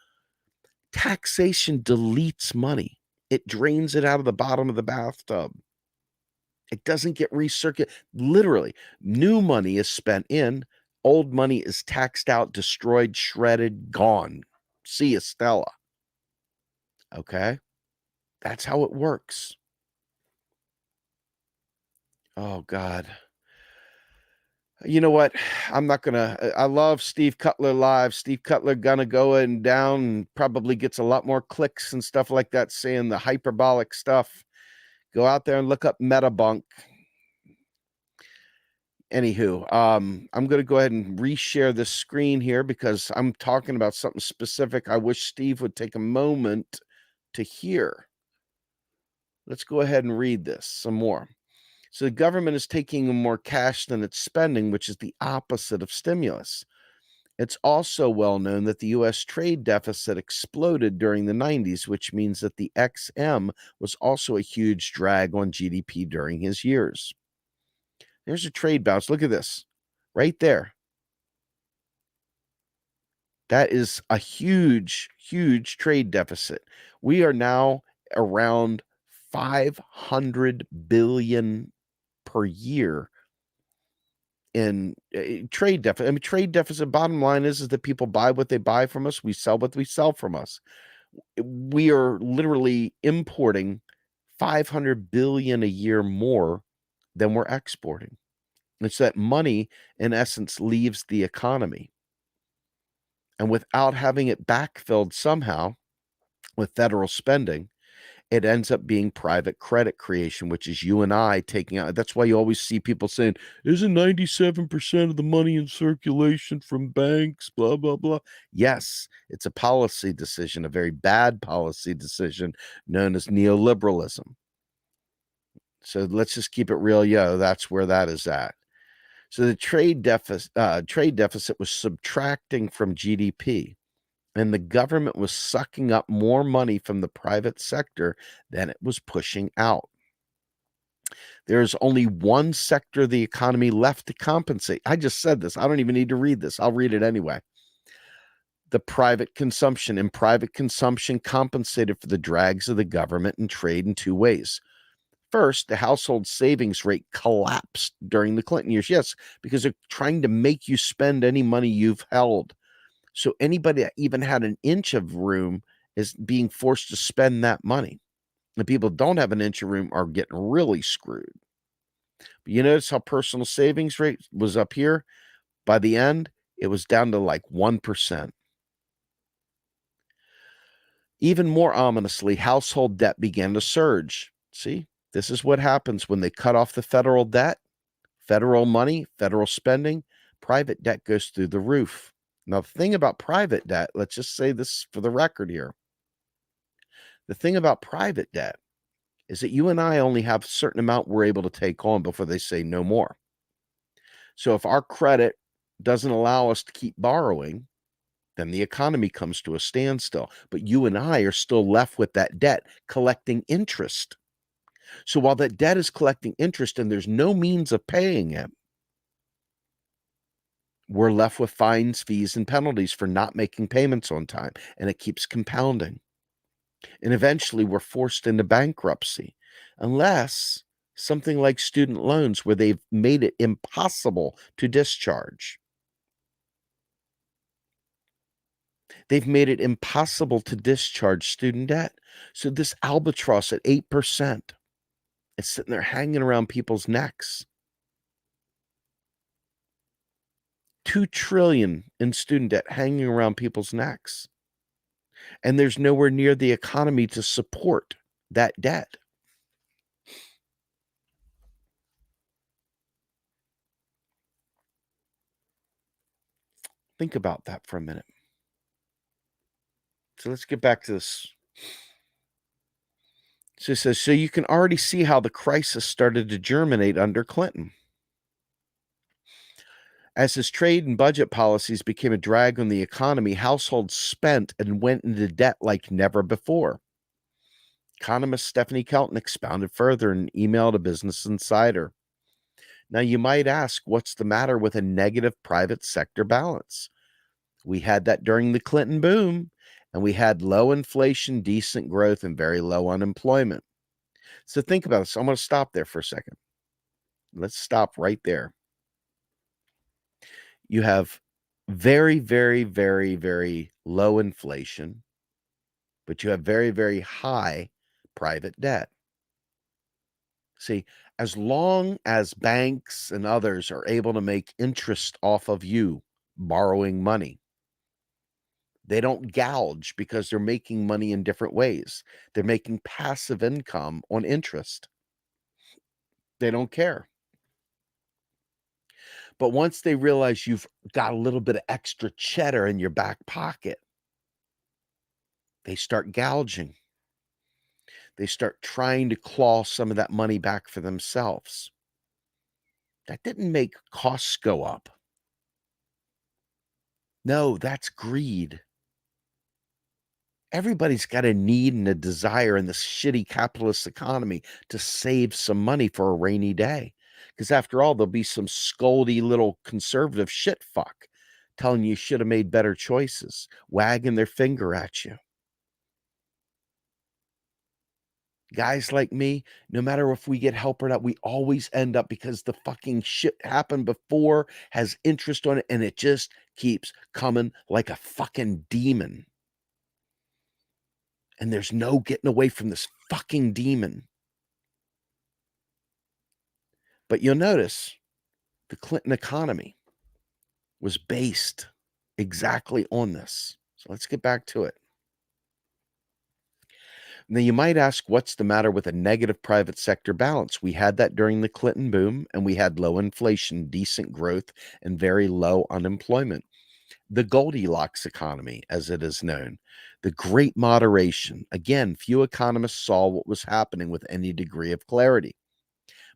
S1: taxation deletes money. It drains it out of the bottom of the bathtub. It doesn't get recirculated. Literally, new money is spent in. Old money is taxed out, destroyed, shredded, gone. See you, Stella. Okay? That's how it works. Oh, God. You know what? I'm not going to. I love Steve Cutler live. Steve Cutler gonna go and down and probably gets a lot more clicks and stuff like that, saying the hyperbolic stuff. Go out there and look up Metabunk. Anywho, I'm going to go ahead and reshare this screen here because I'm talking about something specific I wish Steve would take a moment to hear. Let's go ahead and read this some more. So the government is taking in more cash than it's spending, which is the opposite of stimulus. It's also well known that the U.S. trade deficit exploded during the 90s, which means that the XM was also a huge drag on GDP during his years. There's a trade balance. Look at this right there. That is a huge, huge trade deficit. We are now around 500 billion per year in trade deficit. I mean, trade deficit, bottom line is that people buy what they buy from us. We sell what we sell from us. We are literally importing 500 billion a year more than we're exporting. It's that money, in essence, leaves the economy. And without having it backfilled somehow with federal spending, it ends up being private credit creation, which is you and I taking out. That's why you always see people saying, isn't 97% of the money in circulation from banks, blah, blah, blah. Yes, it's a policy decision, a very bad policy decision known as neoliberalism. So let's just keep it real, that's where that is at. So the trade deficit was subtracting from GDP. and the government was sucking up more money from the private sector than it was pushing out. There's only one sector of the economy left to compensate. I just said this. I don't even need to read this. I'll read it anyway. The private consumption, and private consumption compensated for the drags of the government and trade in two ways. First, the household savings rate collapsed during the Clinton years. Yes, because they're trying to make you spend any money you've held. So anybody that even had an inch of room is being forced to spend that money. The people who don't have an inch of room are getting really screwed. But you notice how personal savings rate was up here? By the end, it was down to like 1%. Even more ominously, household debt began to surge. See, this is what happens when they cut off the federal debt, federal money, federal spending, private debt goes through the roof. Now, the thing about private debt, let's just say this for the record here. The thing about private debt is that you and I only have a certain amount we're able to take on before they say no more. So if our credit doesn't allow us to keep borrowing, then the economy comes to a standstill. But you and I are still left with that debt collecting interest. So while that debt is collecting interest and there's no means of paying it, we're left with fines, fees, and penalties for not making payments on time. And it keeps compounding. And eventually we're forced into bankruptcy, unless something like student loans, where they've made it impossible to discharge. They've made it impossible to discharge student debt. So this albatross at 8%, it's sitting there hanging around people's necks. 2 trillion in student debt hanging around people's necks. And there's nowhere near the economy to support that debt. Think about that for a minute. So let's get back to this. So it says, so you can already see how the crisis started to germinate under Clinton. As his trade and budget policies became a drag on the economy, households spent and went into debt like never before. Economist Stephanie Kelton expounded further in an email to Business Insider. Now, you might ask, what's the matter with a negative private sector balance? We had that during the Clinton boom, and we had low inflation, decent growth, and very low unemployment. So think about this. I'm going to stop there for a second. Let's stop right there. You have very, very, very, very low inflation, but you have very, very high private debt. See, as long as banks and others are able to make interest off of you borrowing money, they don't gouge because they're making money in different ways. They're making passive income on interest. They don't care. But once they realize you've got a little bit of extra cheddar in your back pocket, they start gouging. They start trying to claw some of that money back for themselves. That didn't make costs go up. No, that's greed. Everybody's got a need and a desire in this shitty capitalist economy to save some money for a rainy day. Because after all, there'll be some scoldy little conservative shit fuck telling you should have made better choices, wagging their finger at you. Guys like me, no matter if we get help or not, we always end up, because the fucking shit happened before, has interest on it, and it just keeps coming like a fucking demon. And there's no getting away from this fucking demon. But you'll notice the Clinton economy was based exactly on this. So let's get back to it. Now, you might ask, what's the matter with a negative private sector balance? We had that during the Clinton boom, and we had low inflation, decent growth, and very low unemployment. The Goldilocks economy, as it is known, the great moderation. Again, few economists saw what was happening with any degree of clarity.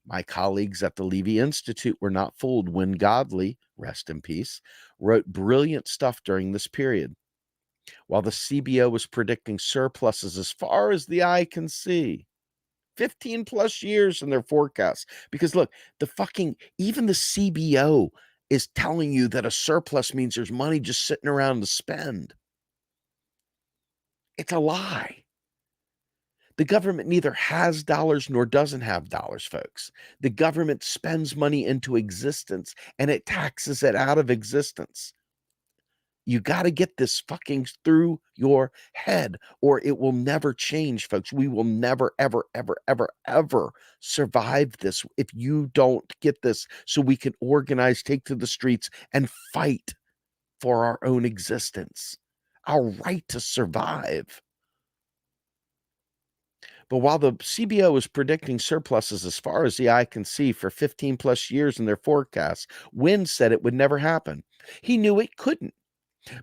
S1: My colleagues at the Levy Institute were not fooled. When Godley, rest in peace, wrote brilliant stuff during this period. while the CBO was predicting surpluses as far as the eye can see. 15 plus years in their forecasts. Because look, even the CBO is telling you that a surplus means there's money just sitting around to spend. It's a lie. The government neither has dollars nor doesn't have dollars, folks. The government spends money into existence and it taxes it out of existence. You got to get this fucking through your head or it will never change, folks. We will never, ever, ever, ever, ever survive this if you don't get this so we can organize, take to the streets, and fight for our own existence, our right to survive. But while the CBO is predicting surpluses as far as the eye can see for 15 plus years in their forecasts, Wynne said it would never happen. He knew it couldn't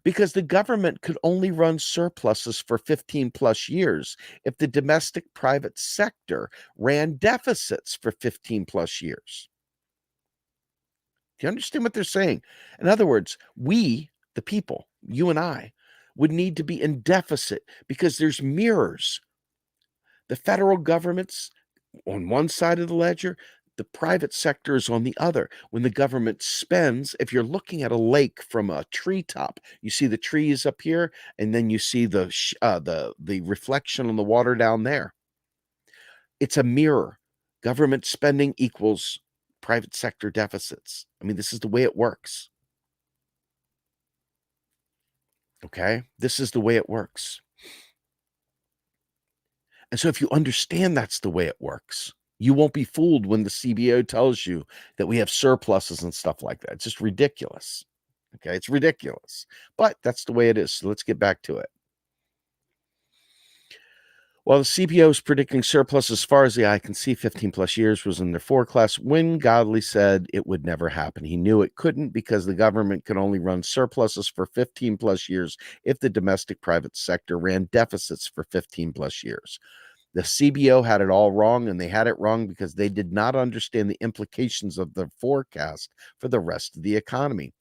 S1: because the government could only run surpluses for 15 plus years if the domestic private sector ran deficits for 15 plus years. Do you understand what they're saying? In other words, we, the people, you and I, would need to be in deficit because there's mirrors. The federal government's on one side of the ledger, the private sector is on the other. When the government spends, if you're looking at a lake from a treetop, you see the trees up here, and then you see the reflection on the water down there. It's a mirror. Government spending equals private sector deficits. I mean, this is the way it works. Okay? This is the way it works. And so if you understand that's the way it works, you won't be fooled when the CBO tells you that we have surpluses and stuff like that. It's just ridiculous. Okay, it's ridiculous. But that's the way it is. So let's get back to it. While the CBO is predicting surplus as far as the eye can see, 15 plus years was in their forecast, Wynne Godley said it would never happen. He knew it couldn't because the government could only run surpluses for 15 plus years if the domestic private sector ran deficits for 15 plus years. The CBO had it all wrong, and they had it wrong because they did not understand the implications of the forecast for the rest of the economy.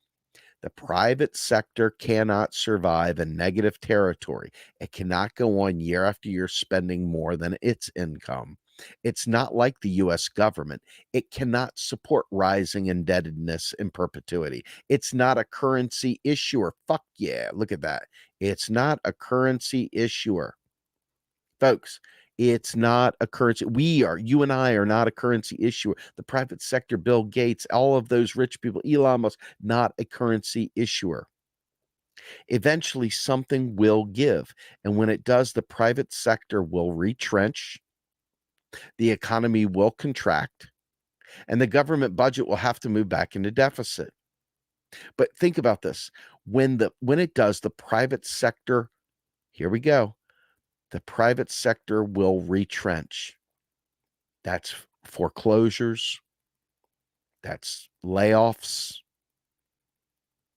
S1: The private sector cannot survive in negative territory. It cannot go on year after year spending more than its income. It's not like the US government. It cannot support rising indebtedness in perpetuity. It's not a currency issuer. Fuck yeah, look at that. It's not a currency issuer. Folks, it's not a currency. You and I are not a currency issuer. The private sector, Bill Gates, all of those rich people, Elon Musk, not a currency issuer. Eventually, something will give. And when it does, the private sector will retrench, the economy will contract, and the government budget will have to move back into deficit. But think about this. When it does, the private sector, here we go, the private sector will retrench. That's foreclosures. That's layoffs.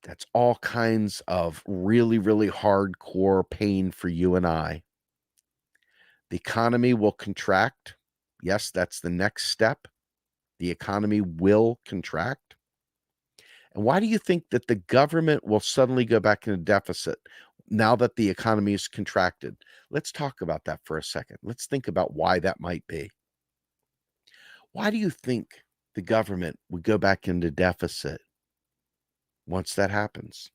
S1: That's all kinds of really, really hardcore pain for you and I. The economy will contract. Yes, that's the next step. The economy will contract. And why do you think that the government will suddenly go back into deficit now that the economy is contracted? Let's talk about that for a second. Let's think about why that might be. Why do you think the government would go back into deficit once that happens?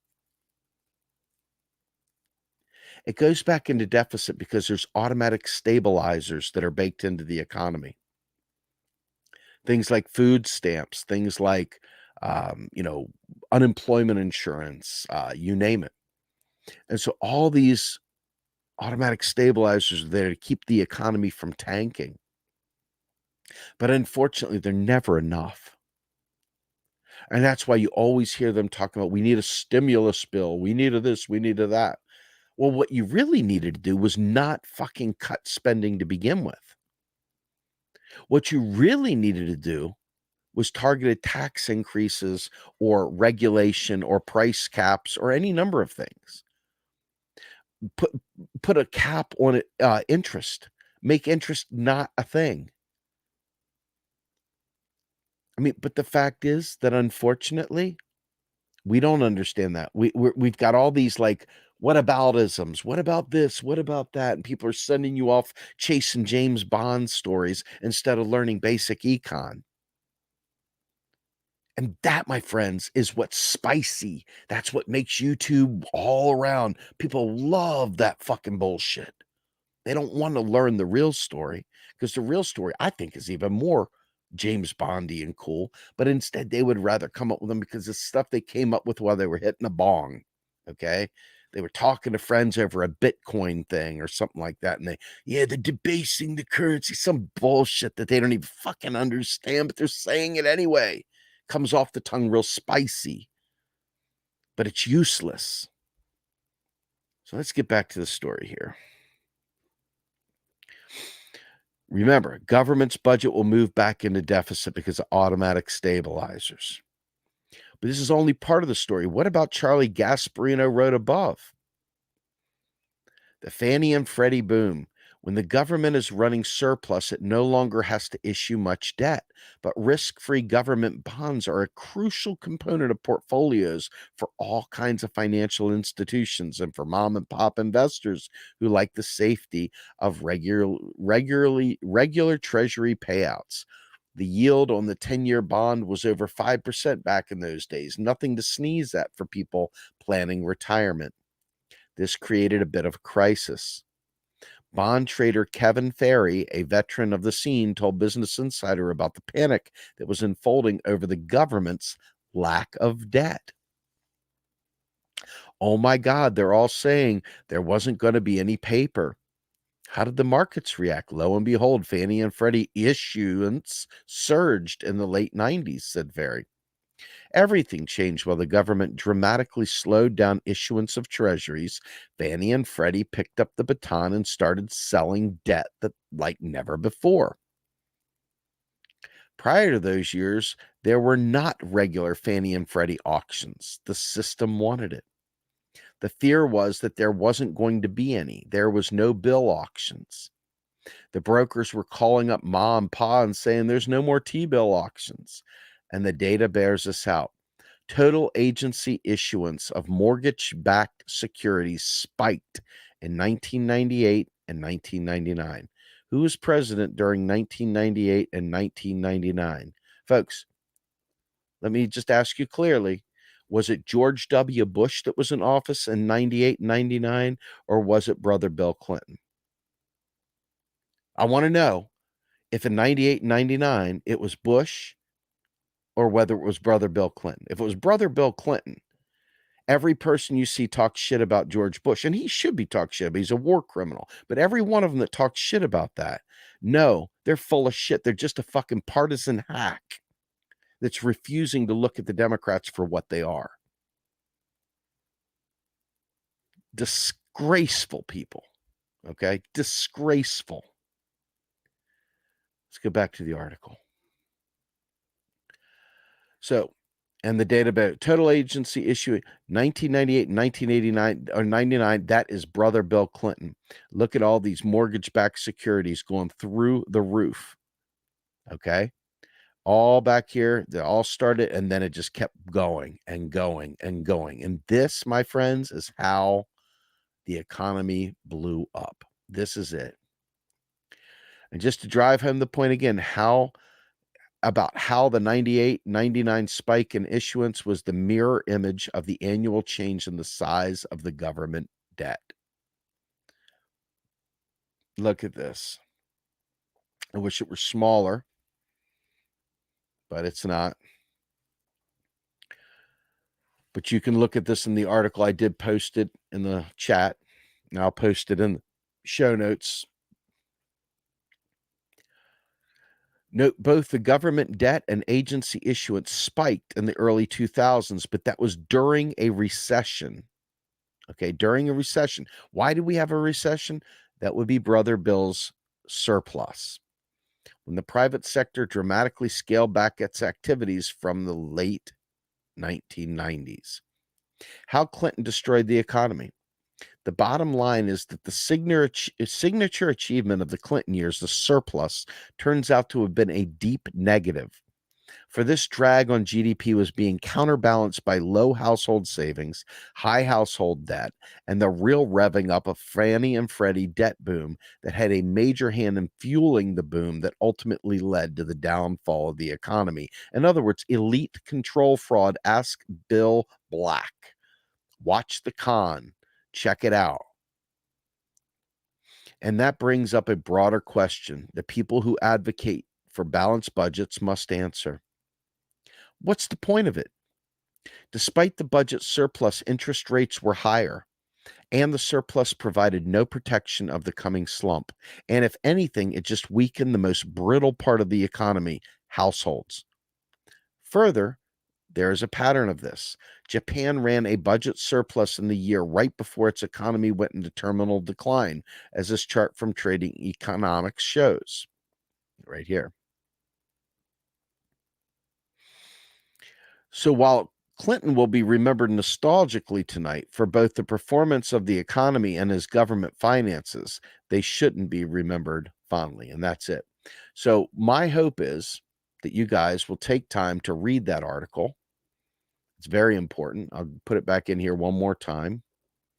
S1: It goes back into deficit because there's automatic stabilizers that are baked into the economy. Things like food stamps, things like, unemployment insurance, you name it. And so all these automatic stabilizers are there to keep the economy from tanking. But unfortunately, they're never enough. And that's why you always hear them talking about, we need a stimulus bill. We needed this, we needed that. Well, what you really needed to do was not fucking cut spending to begin with. What you really needed to do was targeted tax increases or regulation or price caps or any number of things. Put a cap on it, interest. Make interest not a thing. I mean, but the fact is that unfortunately, we don't understand that. We've got all these like What aboutisms? What about this? What about that? And people are sending you off chasing James Bond stories instead of learning basic econ. And that, my friends, is what's spicy. That's what makes YouTube all around. People love that fucking bullshit. They don't want to learn the real story, because the real story, I think, is even more James Bondy and cool. But instead, they would rather come up with them because it's stuff they came up with while they were hitting a bong. Okay. They were talking to friends over a Bitcoin thing or something like that. And they're debasing the currency, some bullshit that they don't even fucking understand, but they're saying it anyway. Comes off the tongue real spicy, but it's useless. So let's get back to the story here. Remember, government's budget will move back into deficit because of automatic stabilizers. But this is only part of the story. What about Charlie Gasparino wrote above? The Fannie and Freddie boom. When the government is running surplus, it no longer has to issue much debt, but risk-free government bonds are a crucial component of portfolios for all kinds of financial institutions and for mom and pop investors who like the safety of regular treasury payouts. The yield on the 10-year bond was over 5% back in those days, nothing to sneeze at for people planning retirement. This created a bit of a crisis. Bond trader Kevin Ferry, a veteran of the scene, told Business Insider about the panic that was unfolding over the government's lack of debt. Oh my God, they're all saying there wasn't going to be any paper. How did the markets react? Lo and behold, Fannie and Freddie issuance surged in the late 90s, said Ferry. Everything changed while the government dramatically slowed down issuance of treasuries. Fannie and Freddie picked up the baton and started selling debt like never before. Prior to those years, there were not regular Fannie and Freddie auctions. The system wanted it. The fear was that there wasn't going to be any. There was no bill auctions. The brokers were calling up Ma and Pa and saying there's no more T-bill auctions. And the data bears this out. Total agency issuance of mortgage-backed securities spiked in 1998 and 1999. Who was president during 1998 and 1999? Folks, let me just ask you clearly. Was it George W. Bush that was in office in 98 and 99, or was it brother Bill Clinton? I want to know if in 98 and 99 it was Bush or whether it was brother Bill Clinton. If it was brother Bill Clinton, every person you see talks shit about George Bush, and he should be talked shit about. He's a war criminal. But every one of them that talks shit about that, no, they're full of shit. They're just a fucking partisan hack that's refusing to look at the Democrats for what they are. Disgraceful people. Okay? Disgraceful. Let's go back to the article. So, and the data about total agency issue 1998, 1989, or 99, that is brother Bill Clinton. Look at all these mortgage-backed securities going through the roof. Okay? All back here, they all started, and then it just kept going and going and going. And this, my friends, is how the economy blew up. This is it. And just to drive home the point again, how the 98, 99 spike in issuance was the mirror image of the annual change in the size of the government debt. Look at this. I wish it were smaller, but it's not. But you can look at this in the article. I did post it in the chat, and I'll post it in the show notes. Note both the government debt and agency issuance spiked in the early 2000s, but that was during a recession. Okay, during a recession. Why do we have a recession? That would be brother Bill's surplus. When the private sector dramatically scaled back its activities from the late 1990s. How Clinton destroyed the economy. The bottom line is that the signature achievement of the Clinton years, the surplus, turns out to have been a deep negative. For this drag on GDP was being counterbalanced by low household savings, high household debt, and the real revving up of Fannie and Freddie debt boom that had a major hand in fueling the boom that ultimately led to the downfall of the economy. In other words, elite control fraud. Ask Bill Black. Watch The Con. Check it out. And that brings up a broader question the people who advocate for balanced budgets must answer. What's the point of it? Despite the budget surplus, interest rates were higher, and the surplus provided no protection of the coming slump. And if anything, it just weakened the most brittle part of the economy, households. Further, there is a pattern of this. Japan ran a budget surplus in the year right before its economy went into terminal decline, as this chart from Trading Economics shows. Right here. So while Clinton will be remembered nostalgically tonight for both the performance of the economy and his government finances, they shouldn't be remembered fondly, and that's it. So my hope is that you guys will take time to read that article. It's very important. I'll put it back in here one more time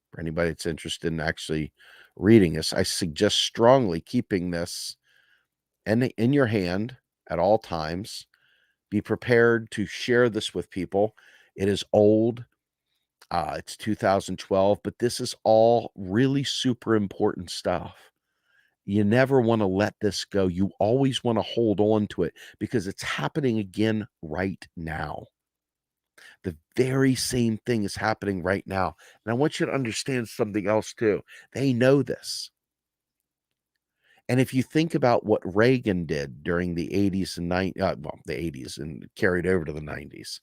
S1: for anybody that's interested in actually reading this. I suggest strongly keeping this in your hand at all times. Be prepared to share this with people. It is old. It's 2012, but this is all really super important stuff. You never want to let this go. You always want to hold on to it because it's happening again right now. The very same thing is happening right now. And I want you to understand something else too. They know this. And if you think about what Reagan did during the 80s and the 80s and carried over to the 90s,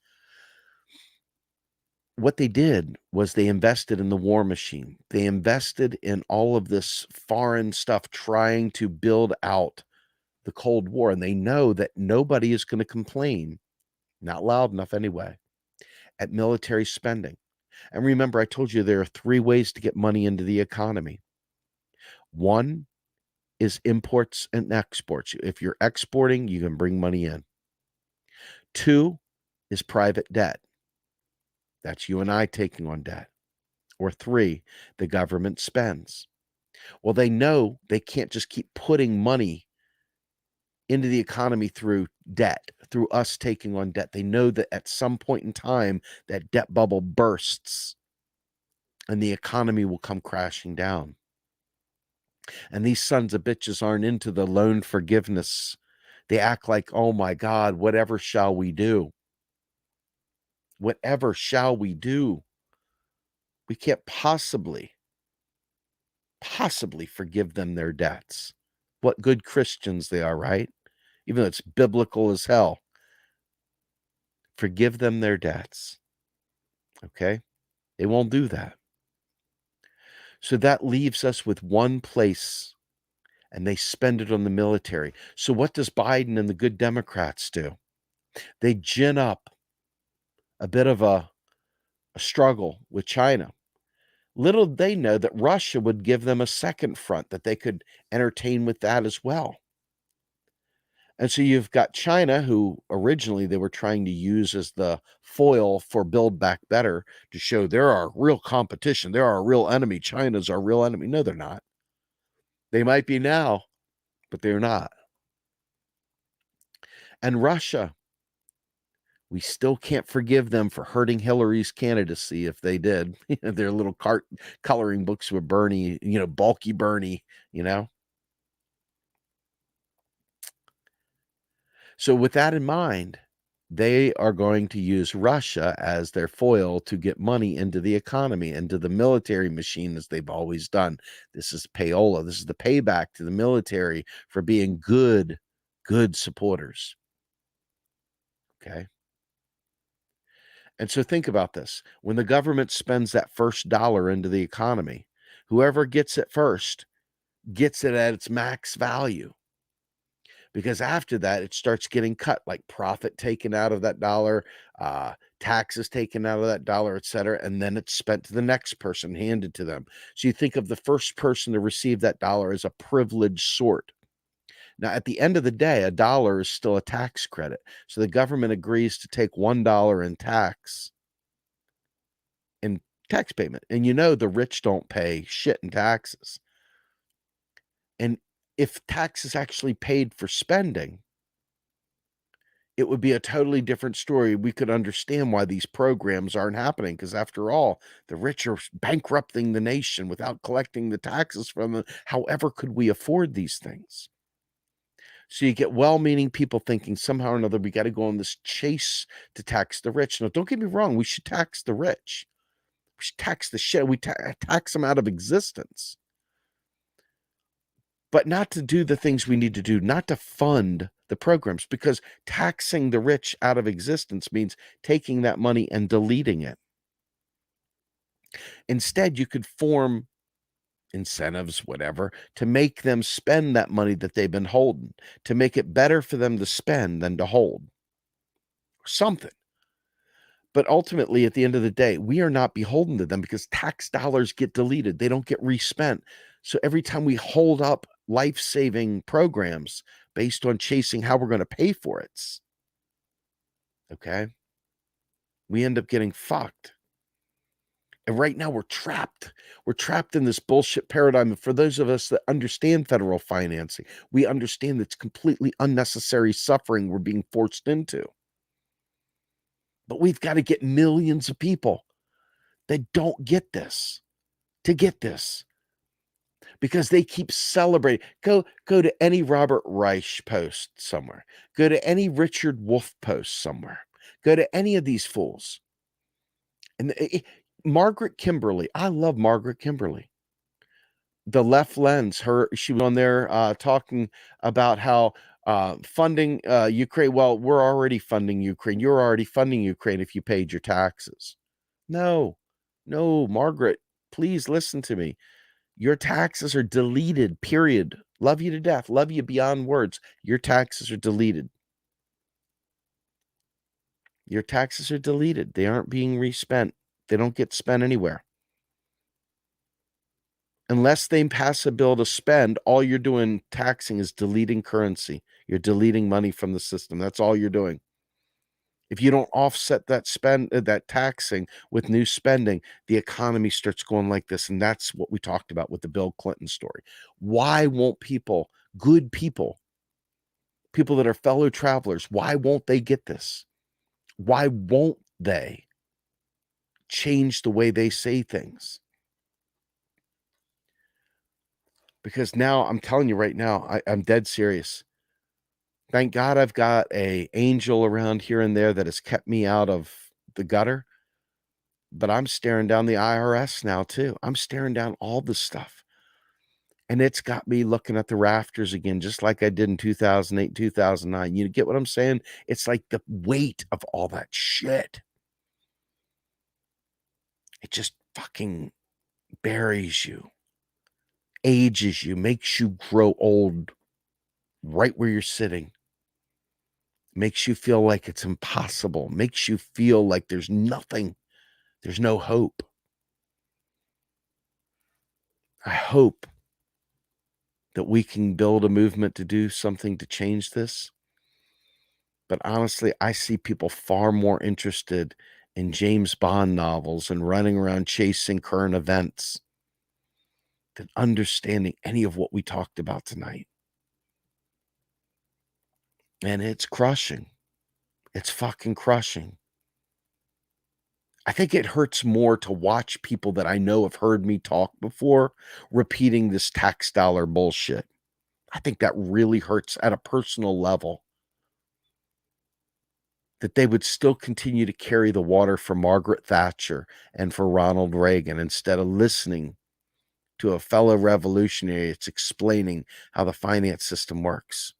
S1: what they did was they invested in the war machine. They invested in all of this foreign stuff trying to build out the Cold War. And they know that nobody is going to complain, not loud enough anyway, at military spending. And remember, I told you there are three ways to get money into the economy. One is imports and exports. If you're exporting, you can bring money in. Two is private debt. That's you and I taking on debt. Or three, the government spends. Well, they know they can't just keep putting money into the economy through debt, through us taking on debt. They know that at some point in time, that debt bubble bursts and the economy will come crashing down. And these sons of bitches aren't into the loan forgiveness. They act like, oh my God, whatever shall we do? Whatever shall we do? We can't possibly forgive them their debts. What good Christians they are, right? Even though it's biblical as hell. Forgive them their debts. Okay? They won't do that. So that leaves us with one place, and they spend it on the military. So what does Biden and the good Democrats do? They gin up a bit of a struggle with China. Little did they know that Russia would give them a second front that they could entertain with that as well. And so you've got China, who originally they were trying to use as the foil for Build Back Better to show they're our real competition. They're our real enemy. China's our real enemy. No, they're not. They might be now, but they're not. And Russia, we still can't forgive them for hurting Hillary's candidacy if they did. Their little coloring books with Bernie, bulky Bernie, So with that in mind, they are going to use Russia as their foil to get money into the economy, into the military machine, as they've always done. This is payola. This is the payback to the military for being good supporters. Okay. And so think about this. When the government spends that first dollar into the economy, whoever gets it first gets it at its max value. Because after that, it starts getting cut, like profit taken out of that dollar, taxes taken out of that dollar, et cetera, and then it's spent to the next person, handed to them. So you think of the first person to receive that dollar as a privileged sort. Now, at the end of the day, a dollar is still a tax credit. So the government agrees to take $1 in tax payment. And the rich don't pay shit in taxes. And if tax is actually paid for spending, it would be a totally different story. We could understand why these programs aren't happening, because after all, the rich are bankrupting the nation without collecting the taxes from them. However, could we afford these things? So you get well-meaning people thinking somehow or another we got to go on this chase to tax the rich. Now, don't get me wrong, we should tax the rich. We should tax the shit. We tax them out of existence. But not to do the things we need to do, not to fund the programs, because taxing the rich out of existence means taking that money and deleting it. Instead, you could form incentives, whatever, to make them spend that money that they've been holding, to make it better for them to spend than to hold, or something. But ultimately, at the end of the day, we are not beholden to them, because tax dollars get deleted. They don't get respent. So every time we hold up life-saving programs based on chasing how we're going to pay for it, okay, we end up getting fucked. And right now we're trapped. We're trapped in this bullshit paradigm. And for those of us that understand federal financing, we understand it's completely unnecessary suffering we're being forced into. But we've got to get millions of people that don't get this to get this, because they keep celebrating. Go to any Robert Reich post somewhere. Go to any Richard Wolff post somewhere. Go to any of these fools. And Margaret Kimberly, I love Margaret Kimberly. The Left Lens, she was on there talking about how funding Ukraine. Well, we're already funding Ukraine. You're already funding Ukraine if you paid your taxes. No, Margaret, please listen to me. Your taxes are deleted, period. Love you to death. Love you beyond words. Your taxes are deleted. Your taxes are deleted. They aren't being respent. They don't get spent anywhere. Unless they pass a bill to spend, all you're doing taxing is deleting currency. You're deleting money from the system. That's all you're doing. If you don't offset that taxing with new spending, the economy starts going like this. And that's what we talked about with the Bill Clinton story. Why won't people, good people that are fellow travelers, why won't they get this? Why won't they change the way they say things? Because now, I'm telling you right now, I'm dead serious. Thank God I've got a angel around here and there that has kept me out of the gutter. But I'm staring down the IRS now too. I'm staring down all this stuff. And it's got me looking at the rafters again, just like I did in 2008, 2009. You get what I'm saying? It's like the weight of all that shit. It just fucking buries you, ages you, makes you grow old right where you're sitting. Makes you feel like it's impossible. Makes you feel like there's nothing. There's no hope. I hope that we can build a movement to do something to change this. But honestly, I see people far more interested in James Bond novels and running around chasing current events than understanding any of what we talked about tonight. And it's crushing. It's fucking crushing. I think it hurts more to watch people that I know have heard me talk before repeating this tax dollar bullshit. I think that really hurts at a personal level. That they would still continue to carry the water for Margaret Thatcher and for Ronald Reagan instead of listening to a fellow revolutionary that's explaining how the finance system works.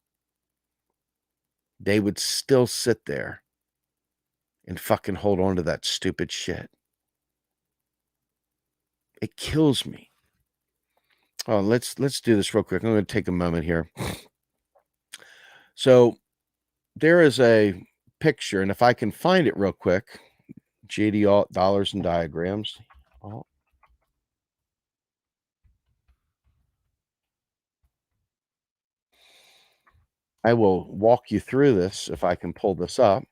S1: They would still sit there and fucking hold on to that stupid shit. It kills me. Oh, let's do this real quick. I'm going to take a moment here. So there is a picture, and if I can find it real quick, JD Dollars and Diagrams. Oh. I will walk you through this if I can pull this up.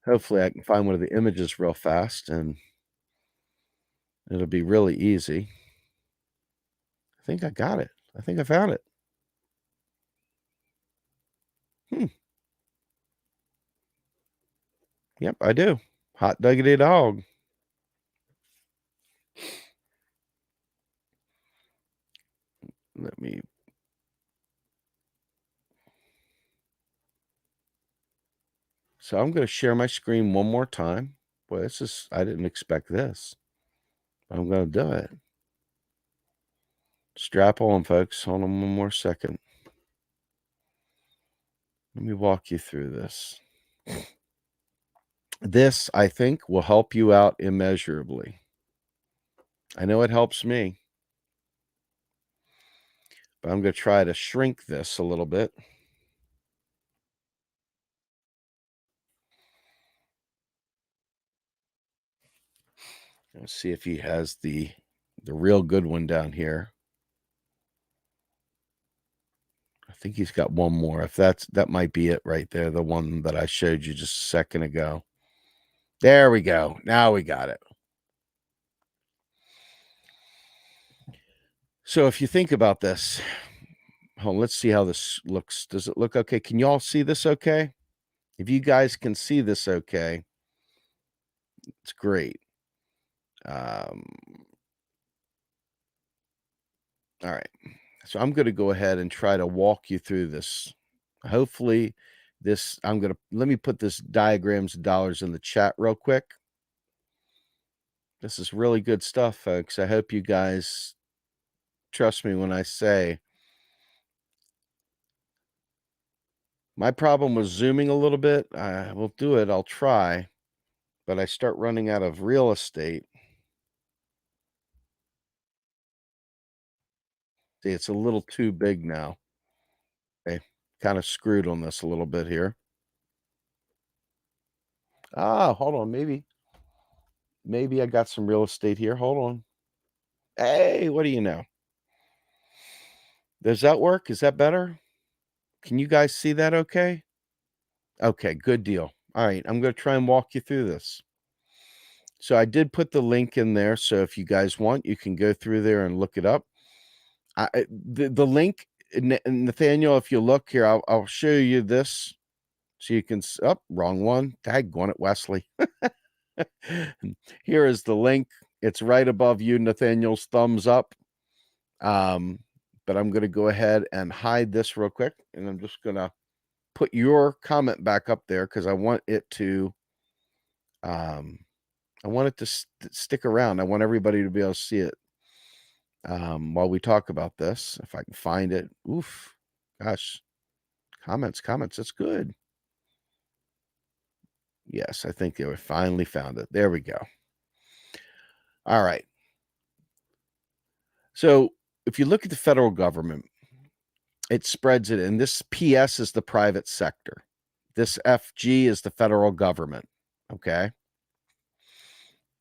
S1: Hopefully I can find one of the images real fast and it'll be really easy. I think I got it. I think I found it. Yep, I do. Hot diggity dog. Let me. So I'm going to share my screen one more time. Boy, this is, I didn't expect this. I'm going to do it. Strap on, folks. Hold on one more second. Let me walk you through this. This, I think, will help you out immeasurably. I know it helps me, but I'm going to try to shrink this a little bit. Let's see if he has the real good one down here. I think he's got one more. If that might be it right there, the one that I showed you just a second ago. There we go. Now we got it. So if you think about this, let's see how this looks. Does it look okay? Can you all see this okay? If you guys can see this okay, it's great. All right. So I'm going to go ahead and try to walk you through this. Hopefully this, let me put this diagrams of dollars in the chat real quick. This is really good stuff, folks. I hope you guys trust me when I say my problem was zooming a little bit. I will do it. I'll try, but I start running out of real estate. See, it's a little too big now. Okay, kind of screwed on this a little bit here. Hold on. Maybe I got some real estate here. Hold on. Hey, what do you know? Does that work? Is that better? Can you guys see that okay? Okay, good deal. All right, I'm going to try and walk you through this. So I did put the link in there. So if you guys want, you can go through there and look it up. The link, Nathaniel, if you look here, I'll show you this so you can, wrong one. Daggone it, Wesley. Here is the link. It's right above you, Nathaniel's thumbs up. But I'm going to go ahead and hide this real quick. And I'm just going to put your comment back up there because I want it to, stick around. I want everybody to be able to see it while we talk about this. If I can find it. Oof. Gosh. Comments. That's good. Yes, I think they finally found it. There we go. All right. So if you look at the federal government, it spreads it, and this PS is the private sector. This FG is the federal government. Okay.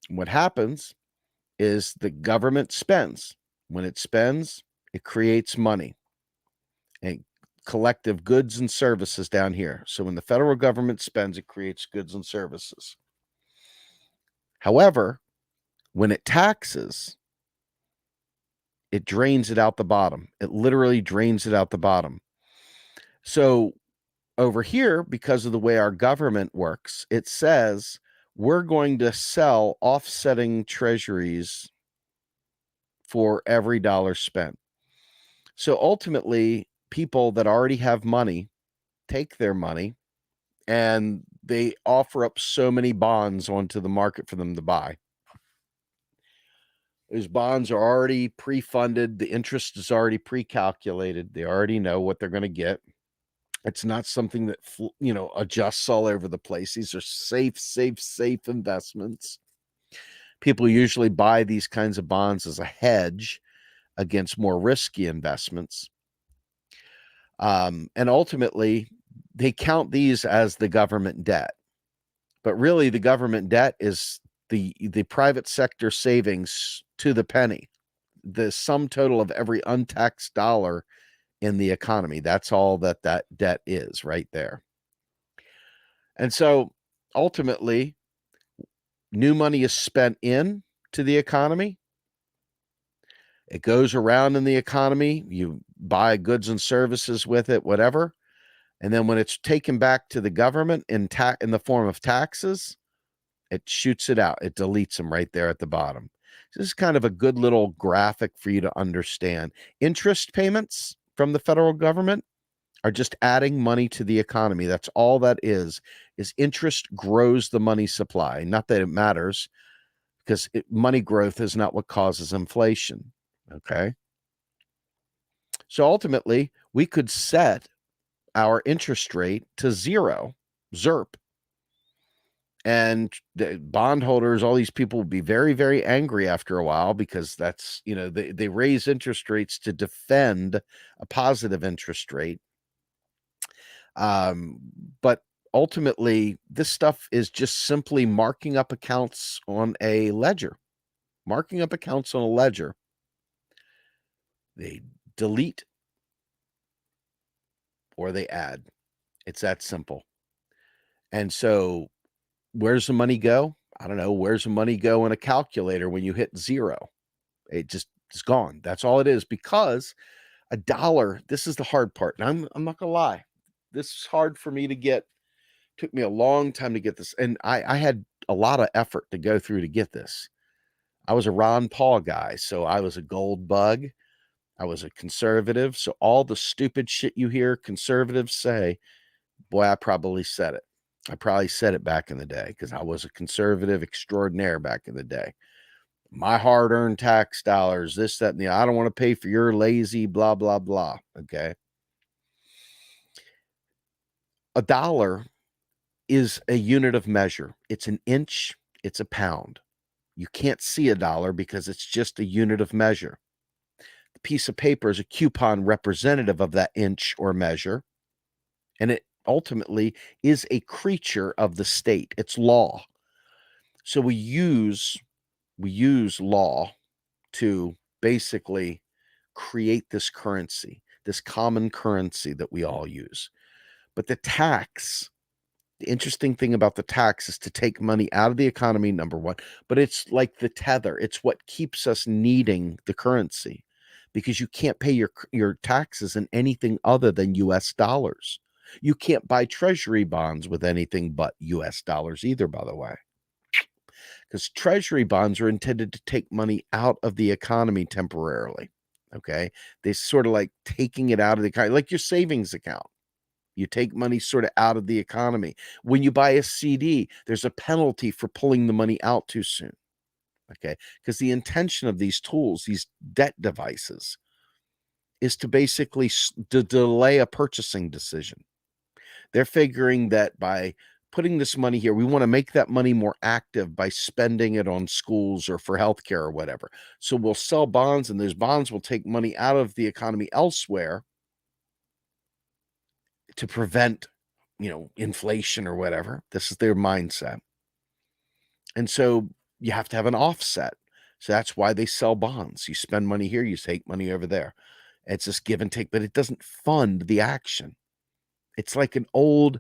S1: What happens is the government spends. When it spends, it creates money and collective goods and services down here. So when the federal government spends, it creates goods and services. However, when it taxes, it drains it out the bottom. It literally drains it out the bottom. So over here, because of the way our government works, it says we're going to sell offsetting treasuries for every dollar spent. So ultimately, people that already have money take their money and they offer up so many bonds onto the market for them to buy. Those bonds are already pre-funded. The interest is already pre-calculated. They already know what they're going to get. It's not something that, adjusts all over the place. These are safe investments. People usually buy these kinds of bonds as a hedge against more risky investments. And ultimately, they count these as the government debt. But really, the government debt is the private sector savings to the penny. The sum total of every untaxed dollar in the economy. That's all that debt is right there. And so ultimately, new money is spent in to the economy. It goes around in the economy. You buy goods and services with it, whatever. And then when it's taken back to the government in the form of taxes, it shoots it out. It deletes them right there at the bottom. This is kind of a good little graphic for you to understand. Interest payments from the federal government are just adding money to the economy. That's all that is interest grows the money supply. Not that it matters, because money growth is not what causes inflation. Okay. So ultimately, we could set our interest rate to zero, ZERP. And the bondholders, all these people will be very, very angry after a while, because that's, they raise interest rates to defend a positive interest rate. But ultimately, this stuff is just simply marking up accounts on a ledger. Marking up accounts on a ledger. They delete or they add. It's that simple. And so where's the money go? I don't know. Where's the money go in a calculator when you hit zero? It just is gone. That's all it is, because a dollar, this is the hard part. And I'm not going to lie. This is hard for me to get. Took me a long time to get this. And I had a lot of effort to go through to get this. I was a Ron Paul guy. So I was a gold bug. I was a conservative. So all the stupid shit you hear conservatives say, boy, I probably said it. I probably said it back in the day, because I was a conservative extraordinaire back in the day. My hard-earned tax dollars, this, that, and the, I don't want to pay for your lazy blah, blah, blah. Okay. A dollar is a unit of measure. It's an inch. It's a pound. You can't see a dollar because it's just a unit of measure. The piece of paper is a coupon representative of that inch or measure. And it ultimately is a creature of the state. It's law. So we use law to basically create this currency, this common currency that we all use. But the interesting thing about the tax is to take money out of the economy, number one, but it's like the tether. It's what keeps us needing the currency, because you can't pay your taxes in anything other than US dollars. You can't buy treasury bonds with anything but US dollars either, by the way, because treasury bonds are intended to take money out of the economy temporarily. Okay. They sort of like taking it out of the economy, like your savings account. You take money sort of out of the economy. When you buy a CD, there's a penalty for pulling the money out too soon. Okay. Because the intention of these tools, these debt devices, is to basically delay a purchasing decision. They're figuring that by putting this money here, we want to make that money more active by spending it on schools or for healthcare or whatever. So we'll sell bonds, and those bonds will take money out of the economy elsewhere to prevent, inflation or whatever. This is their mindset. And so you have to have an offset. So that's why they sell bonds. You spend money here, you take money over there. It's this give and take, but it doesn't fund the action. It's like an old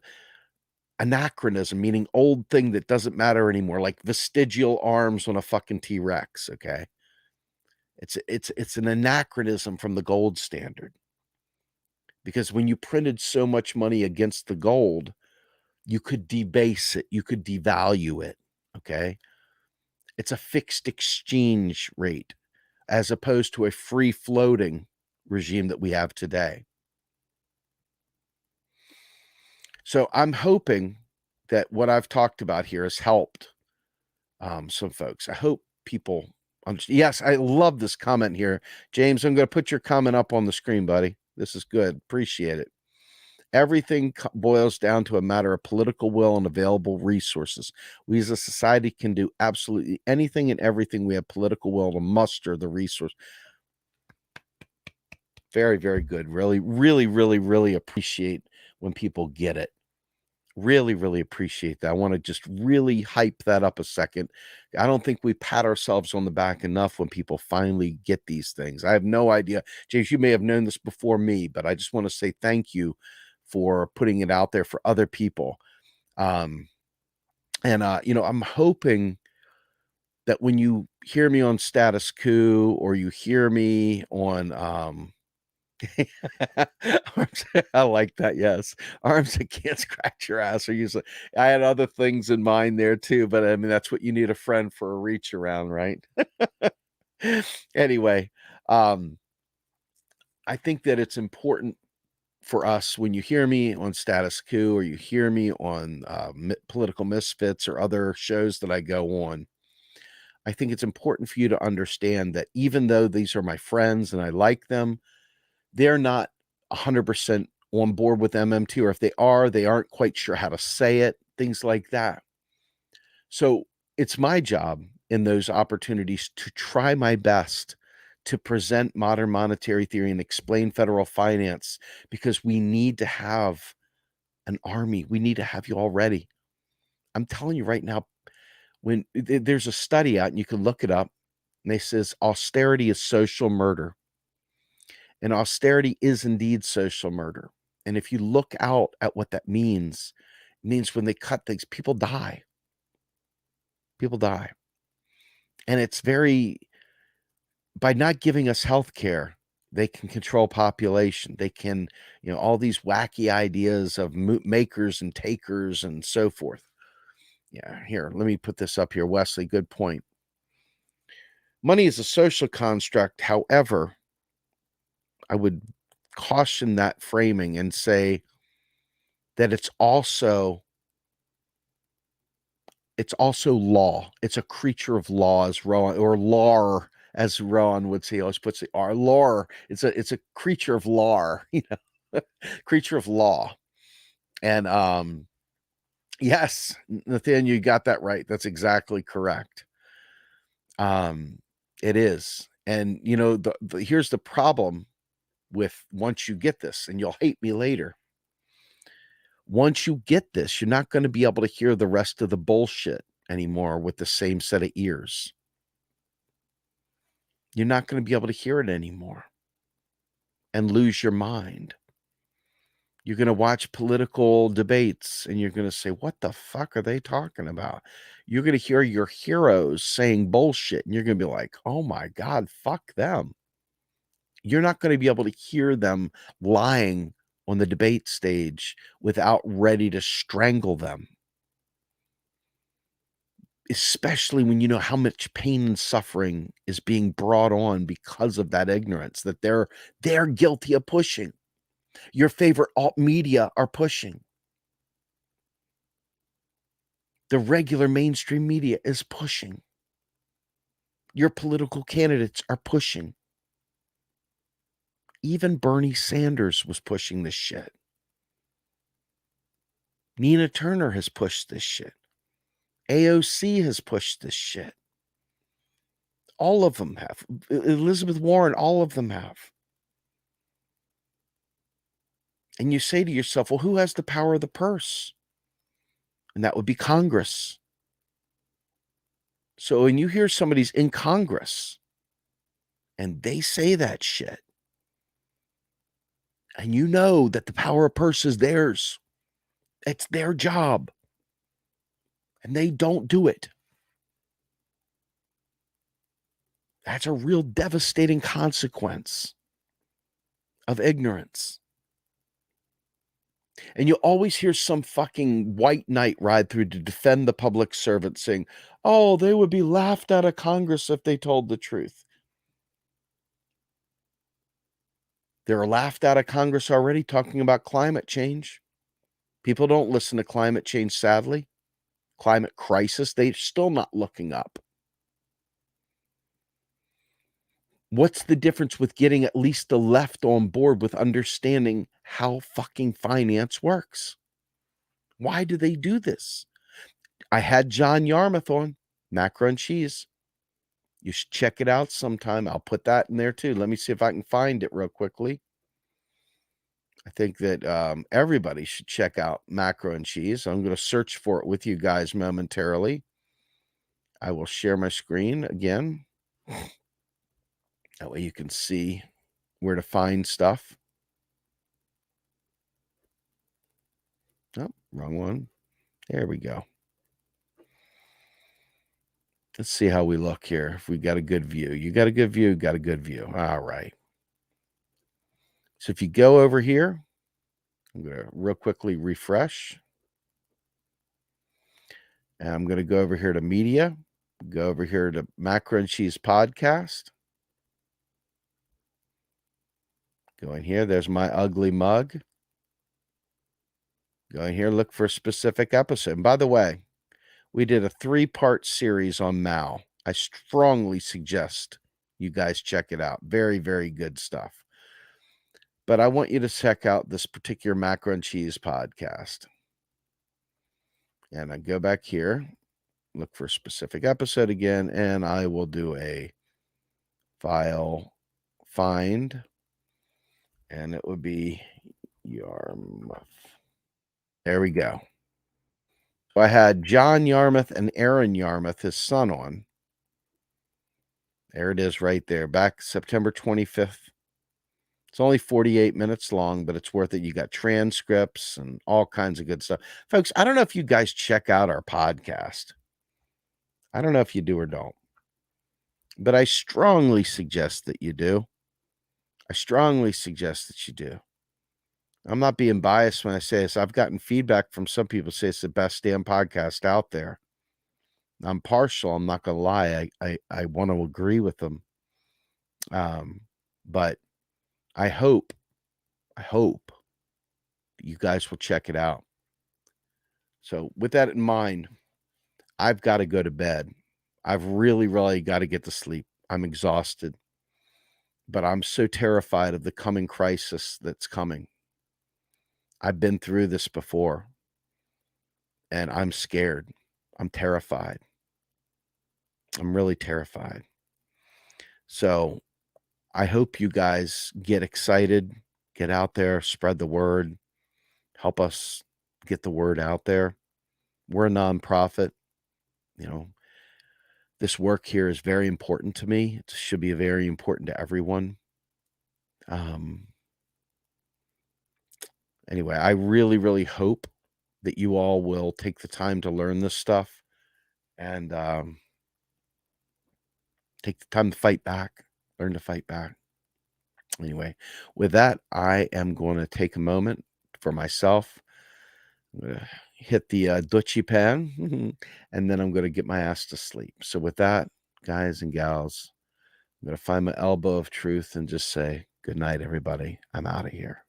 S1: anachronism, meaning old thing that doesn't matter anymore, like vestigial arms on a fucking T-Rex. Okay. It's an anachronism from the gold standard. Because when you printed so much money against the gold, you could debase it, you could devalue it. Okay. It's a fixed exchange rate as opposed to a free floating regime that we have today. So I'm hoping that what I've talked about here has helped some folks. I hope people understand. Yes, I love this comment here. James, I'm going to put your comment up on the screen, buddy. This is good. Appreciate it. Everything boils down to a matter of political will and available resources. We as a society can do absolutely anything and everything. We have political will to muster the resource. Very, very good. Really, really, really, really appreciate when people get it. Really, really appreciate that. I want to just really hype that up a second. I don't think we pat ourselves on the back enough when people finally get these things. I have no idea. James, you may have known this before me, but I just want to say thank you for putting it out there for other people. Um, I'm hoping that when you hear me on Status Quo or you hear me on arms, I like that. Yes, arms that can't scratch your ass. Or usually, I had other things in mind there too, but I mean that's what you need a friend for a reach around, right? Anyway, um, I think that it's important for us when you hear me on Status Quo or you hear me on Political Misfits or other shows that I go on. I think it's important for you to understand that even though these are my friends and I like them, they're not 100% on board with MMT, or if they are, they aren't quite sure how to say it, things like that. So it's my job in those opportunities to try my best to present modern monetary theory and explain federal finance because we need to have an army. We need to have you all ready. I'm telling you right now, when there's a study out and you can look it up, and they says austerity is social murder. And austerity is indeed social murder. And if you look out at what that means, it means when they cut things, people die. People die. And it's very, by not giving us health care, they can control population. They can, all these wacky ideas of makers and takers and so forth. Yeah, here, let me put this up here. Wesley, good point. Money is a social construct. However, I would caution that framing and say that it's also law. It's a creature of law, as Rowan, or lar, as Rowan would say. He always puts the R. Lar. It's a creature of law, creature of law. And yes, Nathaniel, you got that right. That's exactly correct. It is. And here's the problem with once you get this, and you'll hate me later. Once you get this, you're not going to be able to hear the rest of the bullshit anymore with the same set of ears. You're not going to be able to hear it anymore and lose your mind. You're going to watch political debates and you're going to say, what the fuck are they talking about? You're going to hear your heroes saying bullshit and you're going to be like, oh my God, fuck them. You're not going to be able to hear them lying on the debate stage without ready to strangle them. Especially when you know how much pain and suffering is being brought on because of that ignorance that they're guilty of pushing. Your favorite alt media are pushing. The regular mainstream media is pushing. Your political candidates are pushing. Even Bernie Sanders was pushing this shit. Nina Turner has pushed this shit. AOC has pushed this shit. All of them have. Elizabeth Warren, all of them have. And you say to yourself, well, who has the power of the purse? And that would be Congress. So when you hear somebody's in Congress and they say that shit, and you know that the power of purse is theirs, it's their job, and they don't do it, that's a real devastating consequence of ignorance. And you always hear some fucking white knight ride through to defend the public servant saying, oh, they would be laughed out of Congress if they told the truth. They're laughed out of Congress already talking about climate change. People don't listen to climate change, sadly. Climate crisis, they're still not looking up. What's the difference with getting at least the left on board with understanding how fucking finance works? Why do they do this? I had John Yarmouth on Macro and Cheese. You should check it out sometime. I'll put that in there too. Let me see if I can find it real quickly. I think that everybody should check out Macro and Cheese. I'm going to search for it with you guys momentarily. I will share my screen again. That way you can see where to find stuff. Oh, wrong one. There we go. Let's see how we look here. If we got a good view. You got a good view, got a good view. All right. So if you go over here, I'm going to real quickly refresh. And I'm going to go over here to media, go over here to Macro and Cheese podcast. Go in here. There's my ugly mug. Go in here, look for a specific episode. And by the way, we did a 3-part series on Mao. I strongly suggest you guys check it out. Very, very good stuff. But I want you to check out this particular Macro and Cheese podcast. And I go back here, look for a specific episode again, and I will do a file find, and it would be Yarmouth. There we go. So I had John Yarmouth and Aaron Yarmouth, his son, on. There it is right there, back September 25th. It's only 48 minutes long, but it's worth it. You got transcripts and all kinds of good stuff. Folks, I don't know if you guys check out our podcast. I don't know if you do or don't, but I strongly suggest that you do. I strongly suggest that you do. I'm not being biased when I say this. I've gotten feedback from some people say it's the best damn podcast out there. I'm partial. I'm not going to lie. I want to agree with them. But I hope you guys will check it out. So with that in mind, I've got to go to bed. I've really, really got to get to sleep. I'm exhausted, but I'm so terrified of the coming crisis that's coming. I've been through this before, and I'm scared. I'm terrified. I'm really terrified. So I hope you guys get excited, get out there, spread the word, help us get the word out there. We're a nonprofit. You know, this work here is very important to me. It should be very important to everyone. Anyway, I really, really hope that you all will take the time to learn this stuff and take the time to fight back, learn to fight back. Anyway, with that, I am going to take a moment for myself. I'm going to hit the Dutchie pan, and then I'm going to get my ass to sleep. So with that, guys and gals, I'm going to find my elbow of truth and just say, good night, everybody. I'm out of here.